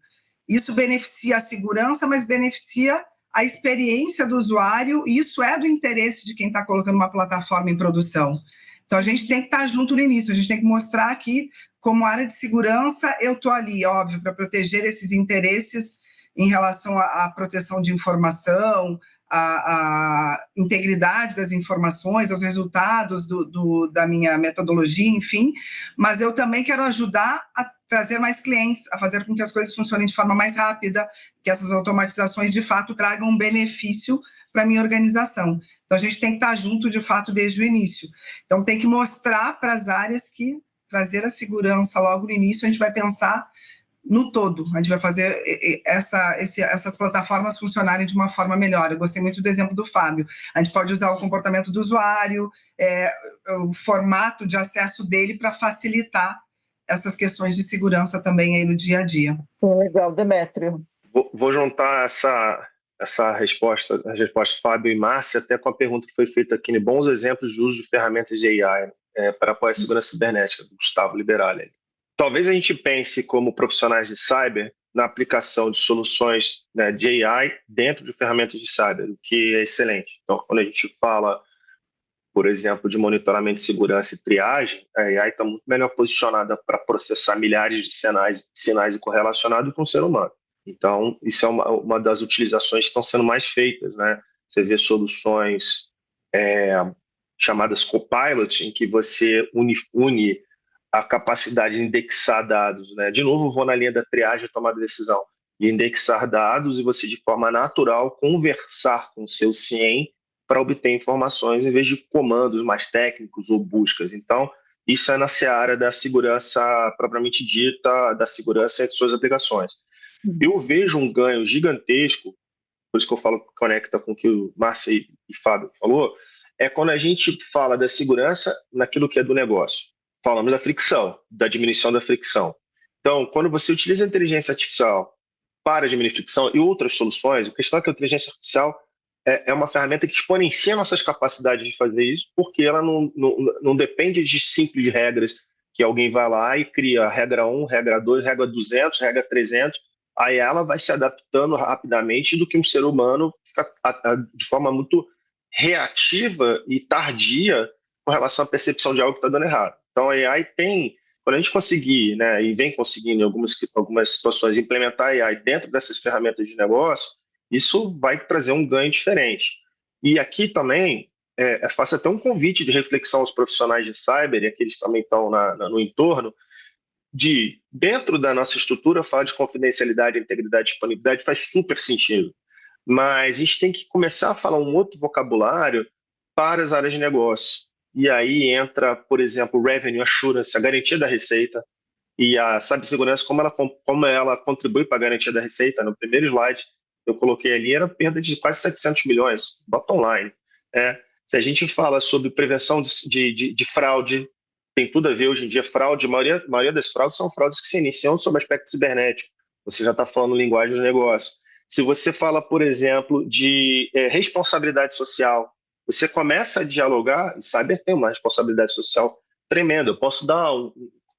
isso beneficia a segurança, mas beneficia a experiência do usuário, e isso é do interesse de quem está colocando uma plataforma em produção. Então, a gente tem que estar junto no início, a gente tem que mostrar que, como área de segurança, eu estou ali, óbvio, para proteger esses interesses em relação à proteção de informação, à integridade das informações, aos resultados da minha metodologia, enfim, mas eu também quero ajudar a trazer mais clientes, a fazer com que as coisas funcionem de forma mais rápida, que essas automatizações, de fato, tragam um benefício para a minha organização. Então, a gente tem que estar junto, de fato, desde o início. Então, tem que mostrar para as áreas que trazer a segurança logo no início, a gente vai pensar no todo, a gente vai fazer essas plataformas funcionarem de uma forma melhor. Eu gostei muito do exemplo do Fábio. A gente pode usar o comportamento do usuário, o formato de acesso dele para facilitar essas questões de segurança também aí no dia a dia. Legal, Demétrio. Vou juntar essa resposta, as respostas Fábio e Márcia, até com a pergunta que foi feita aqui, bons exemplos de uso de ferramentas de AI para apoiar a segurança cibernética, do Gustavo Liberale. Talvez a gente pense, como profissionais de cyber, na aplicação de soluções, né, de AI dentro de ferramentas de cyber, o que é excelente. Então, quando a gente fala, por exemplo, de monitoramento de segurança e triagem, a AI está muito melhor posicionada para processar milhares de sinais e correlacionados com o ser humano. Então, isso é uma das utilizações que estão sendo mais feitas, né? Você vê soluções chamadas Copilot, em que você une a capacidade de indexar dados, né? De novo, vou na linha da triagem e tomada de decisão, de indexar dados e você, de forma natural, conversar com o seu CIEM para obter informações em vez de comandos mais técnicos ou buscas. Então, isso é na seara da segurança propriamente dita, da segurança entre suas aplicações. Eu vejo um ganho gigantesco, por isso que eu falo que conecta com o que o Márcio e Fábio falou, é quando a gente fala da segurança naquilo que é do negócio. Falamos da fricção, da diminuição da fricção. Então, quando você utiliza a inteligência artificial para diminuir fricção e outras soluções, a questão é que a inteligência artificial é uma ferramenta que exponencia nossas capacidades de fazer isso, porque ela não depende de simples regras que alguém vai lá e cria regra 1, regra 2, regra 200, regra 300, aí ela vai se adaptando rapidamente do que um ser humano fica de forma muito reativa e tardia com relação à percepção de algo que está dando errado. Então, a AI quando a gente conseguir, né, e vem conseguindo em algumas situações, implementar a AI dentro dessas ferramentas de negócio, isso vai trazer um ganho diferente. E aqui também, faço até um convite de reflexão aos profissionais de cyber, e aqueles também estão no entorno, de, dentro da nossa estrutura, falar de confidencialidade, integridade e disponibilidade faz super sentido. Mas a gente tem que começar a falar um outro vocabulário para as áreas de negócio. E aí entra, por exemplo, o Revenue Assurance, a garantia da receita, e a cibersegurança, como ela contribui para a garantia da receita. No primeiro slide eu coloquei ali, era perda de quase 700 milhões, bottom line. Se a gente fala sobre prevenção de fraude, tem tudo a ver hoje em dia, fraude, a maioria das fraudes são fraudes que se iniciam sob aspecto cibernético, você já está falando linguagem do negócio. Se você fala, por exemplo, de responsabilidade social, você começa a dialogar, e cyber tem uma responsabilidade social tremenda. Eu posso dar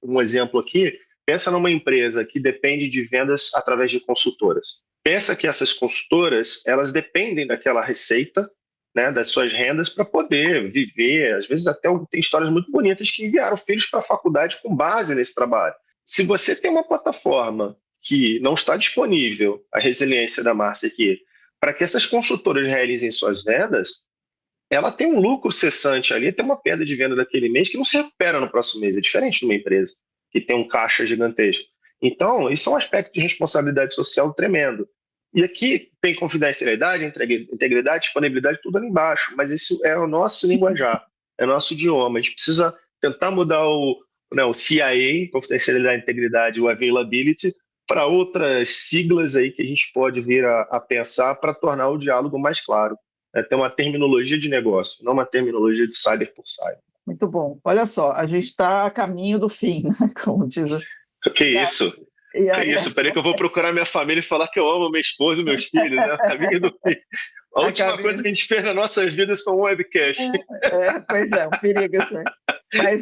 um exemplo aqui, pensa numa empresa que depende de vendas através de consultoras. Pensa que essas consultoras, elas dependem daquela receita, né, das suas rendas para poder viver. Às vezes até tem histórias muito bonitas que enviaram filhos para a faculdade com base nesse trabalho. Se você tem uma plataforma que não está disponível, a resiliência da Márcia aqui, para que essas consultoras realizem suas vendas, ela tem um lucro cessante ali, tem uma perda de venda daquele mês que não se recupera no próximo mês. É diferente de uma empresa que tem um caixa gigantesco. Então, isso é um aspecto de responsabilidade social tremendo. E aqui tem confidencialidade, integridade, disponibilidade, tudo ali embaixo, mas isso é o nosso linguajar. é nosso idioma. A gente precisa tentar mudar o CIA, Confidencialidade, Integridade, o Availability, para outras siglas aí que a gente pode vir a pensar para tornar o diálogo mais claro. Ter uma terminologia de negócio, não uma terminologia de cyber por cyber. Muito bom. Olha só, a gente está a caminho do fim, né? Como diz o... Que isso? E Que aí, isso? Peraí que eu vou procurar minha família e falar que eu amo minha esposa e meus filhos, né? A caminho do fim. A última coisa que a gente fez nas nossas vidas foi um webcast. Pois é, um perigo isso aí. Mas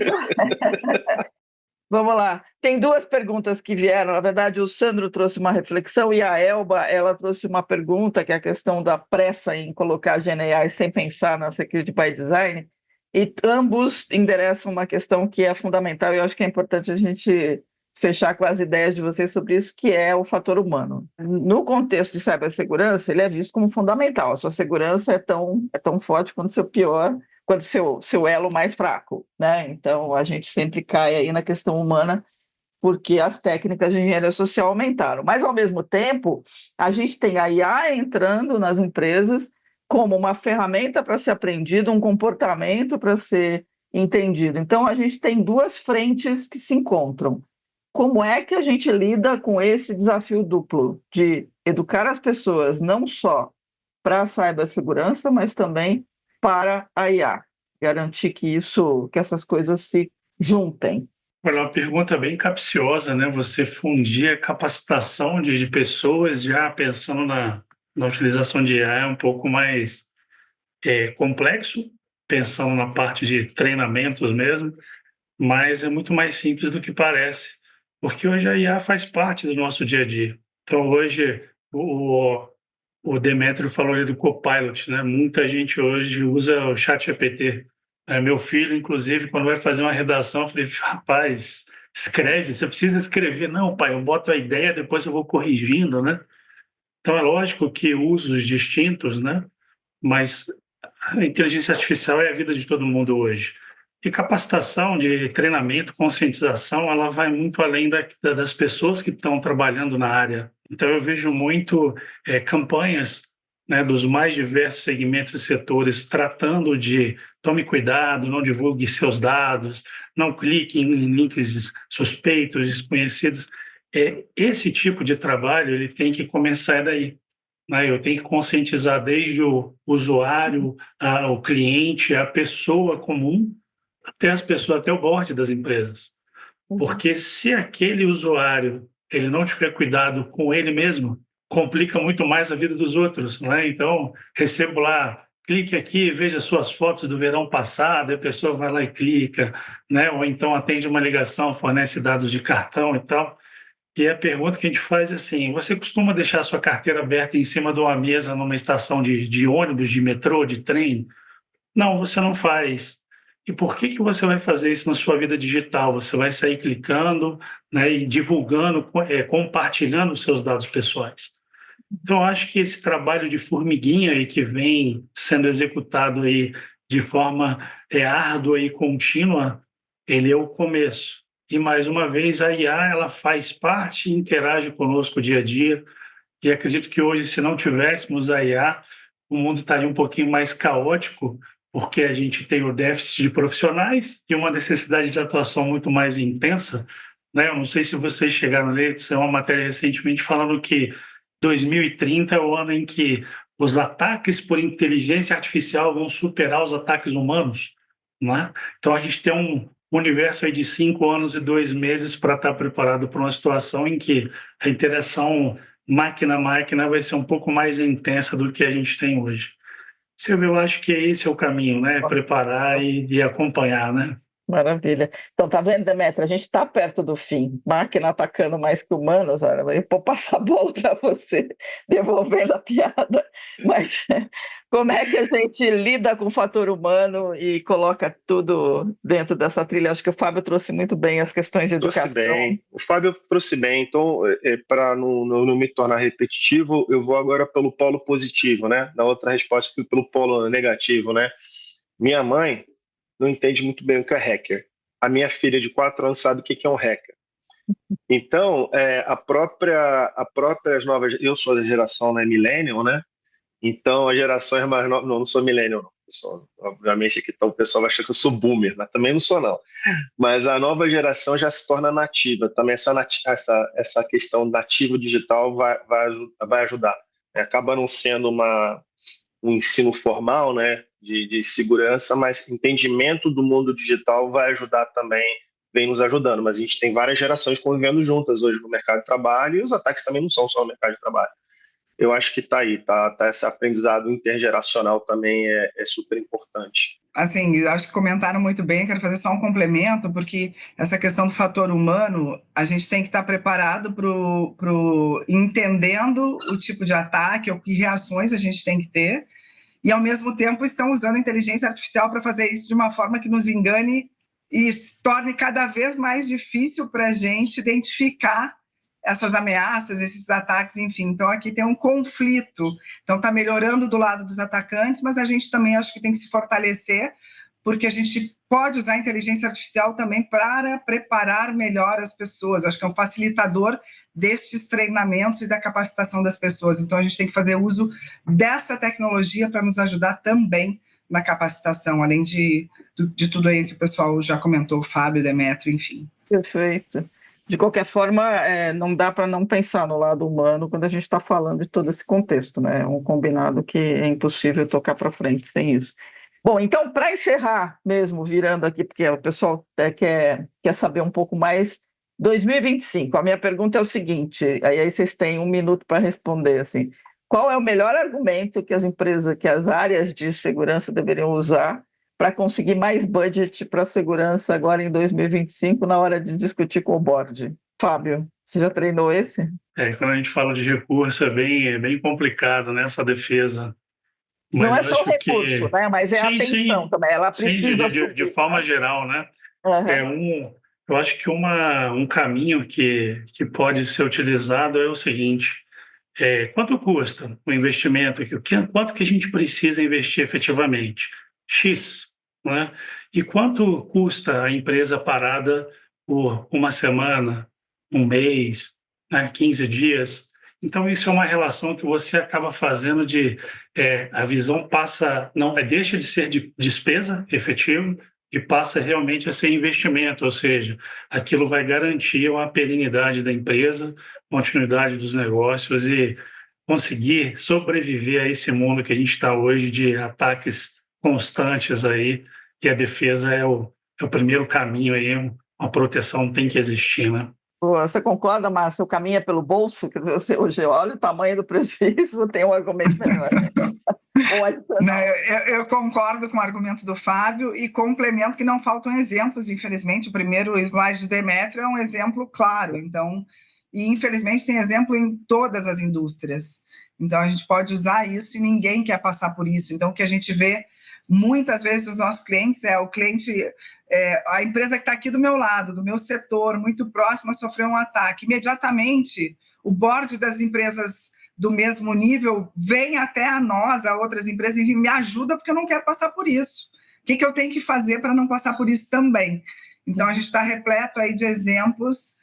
vamos lá. Tem duas perguntas que vieram. Na verdade, o Sandro trouxe uma reflexão e a Elba, ela trouxe uma pergunta, que é a questão da pressa em colocar GenAI sem pensar na Security by Design. E ambos endereçam uma questão que é fundamental e eu acho que é importante a gente fechar com as ideias de vocês sobre isso, que é o fator humano. No contexto de cibersegurança, ele é visto como fundamental. A sua segurança é tão forte quanto seu elo mais fraco, né? Então, a gente sempre cai aí na questão humana, porque as técnicas de engenharia social aumentaram. Mas, ao mesmo tempo, a gente tem a IA entrando nas empresas como uma ferramenta para ser aprendido, um comportamento para ser entendido. Então, a gente tem duas frentes que se encontram. Como é que a gente lida com esse desafio duplo de educar as pessoas não só para a cibersegurança, mas também para a IA? Garantir que essas coisas se juntem. Olha, uma pergunta bem capciosa, né? Você fundir a capacitação de pessoas já pensando na utilização de IA é um pouco mais complexo, pensando na parte de treinamentos mesmo, mas é muito mais simples do que parece, porque hoje a IA faz parte do nosso dia a dia. Então, hoje, o Demétrio falou ali do Copilot, né? Muita gente hoje usa o ChatGPT. Meu filho, inclusive, quando vai fazer uma redação, eu falei, rapaz, escreve, você precisa escrever. Não, pai, eu boto a ideia, depois eu vou corrigindo, né? Então, é lógico que usos distintos, né? Mas a inteligência artificial é a vida de todo mundo hoje. E capacitação de treinamento, conscientização, ela vai muito além das pessoas que estão trabalhando na área. Então, eu vejo muito campanhas, né, dos mais diversos segmentos e setores tratando de tome cuidado, não divulgue seus dados, não clique em links suspeitos, desconhecidos. Esse tipo de trabalho ele tem que começar daí, né? Eu tenho que conscientizar desde o usuário, o cliente, a pessoa comum, até o board das empresas. Porque se aquele usuário ele não tiver cuidado com ele mesmo, complica muito mais a vida dos outros, né? Então, recebo lá, clique aqui, veja suas fotos do verão passado, a pessoa vai lá e clica, né? Ou então atende uma ligação, fornece dados de cartão e tal. E a pergunta que a gente faz é assim: você costuma deixar a sua carteira aberta em cima de uma mesa numa estação de ônibus, de metrô, de trem? Não, você não faz. E por que você vai fazer isso na sua vida digital? Você vai sair clicando, né, e divulgando, compartilhando os seus dados pessoais. Então, eu acho que esse trabalho de formiguinha aí que vem sendo executado aí de forma árdua e contínua, ele é o começo. E, mais uma vez, a IA ela faz parte e interage conosco dia a dia. E acredito que hoje, se não tivéssemos a IA, o mundo estaria um pouquinho mais caótico, porque a gente tem o déficit de profissionais e uma necessidade de atuação muito mais intensa, né? Eu não sei se vocês chegaram a ler, isso é uma matéria recentemente falando que 2030 é o ano em que os ataques por inteligência artificial vão superar os ataques humanos, né? Então, a gente tem um universo aí de 5 anos e 2 meses para estar preparado para uma situação em que a interação máquina-máquina vai ser um pouco mais intensa do que a gente tem hoje. Silvio, eu acho que esse é o caminho, né? Preparar e acompanhar, né? Maravilha. Então, tá vendo, Demetra? A gente está perto do fim. Máquina atacando mais que humanos. Olha, eu vou passar a bola para você, devolvendo a piada. Mas como é que a gente lida com o fator humano e coloca tudo dentro dessa trilha? Acho que o Fábio trouxe muito bem as questões de educação. Trouxe bem. O Fábio trouxe bem. Então, para não me tornar repetitivo, eu vou agora pelo polo positivo, né? Na outra resposta, fui pelo polo negativo, né? Minha mãe não entende muito bem o que é hacker. A minha filha de 4 anos sabe o que é um hacker. Então, as novas... Eu sou da geração, né, millennial, né? Então, as gerações mais novas... Não sou millennial, não. Obviamente aqui tá, o pessoal vai achar que eu sou boomer, mas também não sou, não. Mas a nova geração já se torna nativa. Também essa questão nativa digital vai ajudar. Acaba não sendo um ensino formal, né, de segurança, mas entendimento do mundo digital vai ajudar também, vem nos ajudando. Mas a gente tem várias gerações convivendo juntas hoje no mercado de trabalho, e os ataques também não são só no mercado de trabalho. Eu acho que está aí, tá esse aprendizado intergeracional também é super importante. Assim, eu acho que comentaram muito bem, quero fazer só um complemento, porque essa questão do fator humano, a gente tem que estar preparado entendendo o tipo de ataque, ou que reações a gente tem que ter, e ao mesmo tempo estão usando a inteligência artificial para fazer isso de uma forma que nos engane e se torne cada vez mais difícil para a gente identificar essas ameaças, esses ataques, enfim. Então, aqui tem um conflito. Então, está melhorando do lado dos atacantes, mas a gente também acho que tem que se fortalecer, porque a gente pode usar a inteligência artificial também para preparar melhor as pessoas. Acho que é um facilitador destes treinamentos e da capacitação das pessoas. Então, a gente tem que fazer uso dessa tecnologia para nos ajudar também na capacitação, além de tudo aí que o pessoal já comentou, o Fábio, Demétrio, enfim. Perfeito. De qualquer forma, não dá para não pensar no lado humano quando a gente está falando de todo esse contexto, né? É um combinado que é impossível tocar para frente sem isso. Bom, então, para encerrar mesmo, virando aqui, porque o pessoal quer saber um pouco mais, 2025, a minha pergunta é o seguinte, aí vocês têm 1 minuto para responder, assim, qual é o melhor argumento que as áreas de segurança deveriam usar para conseguir mais budget para segurança agora em 2025, na hora de discutir com o board? Fábio, você já treinou esse? Quando a gente fala de recurso, é bem complicado, né, essa defesa. Mas não é eu só o acho recurso, que... né? Mas é a atenção também. Ela precisa de forma geral, né? Uhum. Eu acho que um caminho que pode ser utilizado é o seguinte: quanto custa o investimento aqui? Quanto que a gente precisa investir efetivamente? X, né? E quanto custa a empresa parada por uma semana, um mês, né, 15 dias? Então, isso é uma relação que você acaba fazendo a visão deixa de ser de despesa efetiva e passa realmente a ser investimento, ou seja, aquilo vai garantir uma perenidade da empresa, continuidade dos negócios e conseguir sobreviver a esse mundo que a gente está hoje de ataques constantes aí, e a defesa é o primeiro caminho aí, uma proteção tem que existir, né? Você concorda, Márcia? O caminho é pelo bolso? Quer dizer, hoje, olha o tamanho do prejuízo, tem um argumento melhor. Eu concordo com o argumento do Fábio e complemento que não faltam exemplos, infelizmente. O primeiro slide do Demétrio é um exemplo claro, então, e infelizmente tem exemplo em todas as indústrias. Então, a gente pode usar isso e ninguém quer passar por isso. Então, o que a gente vê muitas vezes dos nossos clientes a empresa que está aqui do meu lado, do meu setor, muito próxima, sofreu um ataque. Imediatamente, o board das empresas do mesmo nível vem até a nós, a outras empresas, e me ajuda porque eu não quero passar por isso. O que eu tenho que fazer para não passar por isso também? Então, a gente está repleto aí de exemplos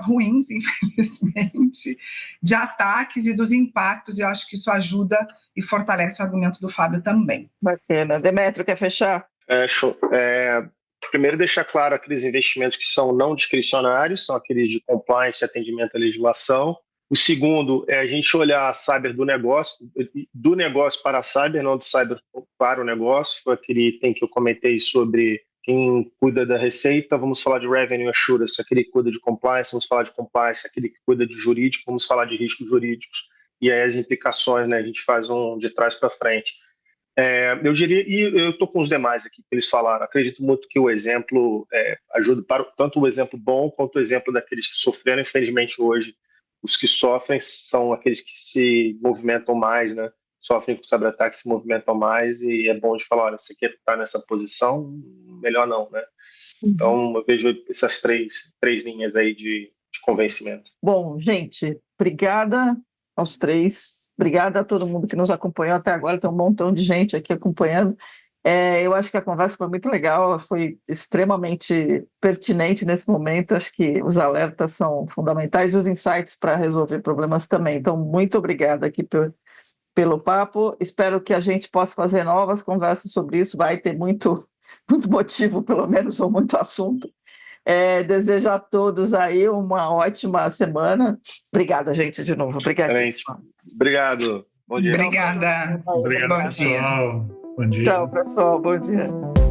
ruins, infelizmente, de ataques e dos impactos, e eu acho que isso ajuda e fortalece o argumento do Fábio também. Bacana. Demétrio, quer fechar? Show. Primeiro, deixar claro aqueles investimentos que são não discricionários, são aqueles de compliance, atendimento à legislação. O segundo é a gente olhar a cyber do negócio para a cyber, não do cyber para o negócio. Foi aquele item que eu comentei sobre quem cuida da receita, vamos falar de revenue assurance, aquele que cuida de compliance, vamos falar de compliance, aquele que cuida de jurídico, vamos falar de riscos jurídicos. E aí as implicações, né, a gente faz de trás para frente. Eu diria, e eu estou com os demais aqui que eles falaram, acredito muito que o exemplo ajuda, tanto o exemplo bom quanto o exemplo daqueles que sofreram. Infelizmente hoje os que sofrem são aqueles que se movimentam mais, né? Sofrem com cyberataque, se movimentam mais, e é bom de falar, olha, você quer estar nessa posição, melhor não, né? Então eu vejo essas três linhas aí de convencimento. Bom, gente, obrigada aos três, obrigada a todo mundo que nos acompanhou até agora, tem um montão de gente aqui acompanhando. Eu acho que a conversa foi muito legal, foi extremamente pertinente nesse momento, acho que os alertas são fundamentais e os insights para resolver problemas também. Então, muito obrigada aqui pelo papo. Espero que a gente possa fazer novas conversas sobre isso. Vai ter muito motivo, pelo menos, ou muito assunto. Desejo a todos aí uma ótima semana. Obrigada, gente, de novo. Obrigadíssima. Obrigado. Bom dia. Obrigada. Obrigado, Bom dia. pessoal. Bom dia. Tchau, pessoal. Bom dia.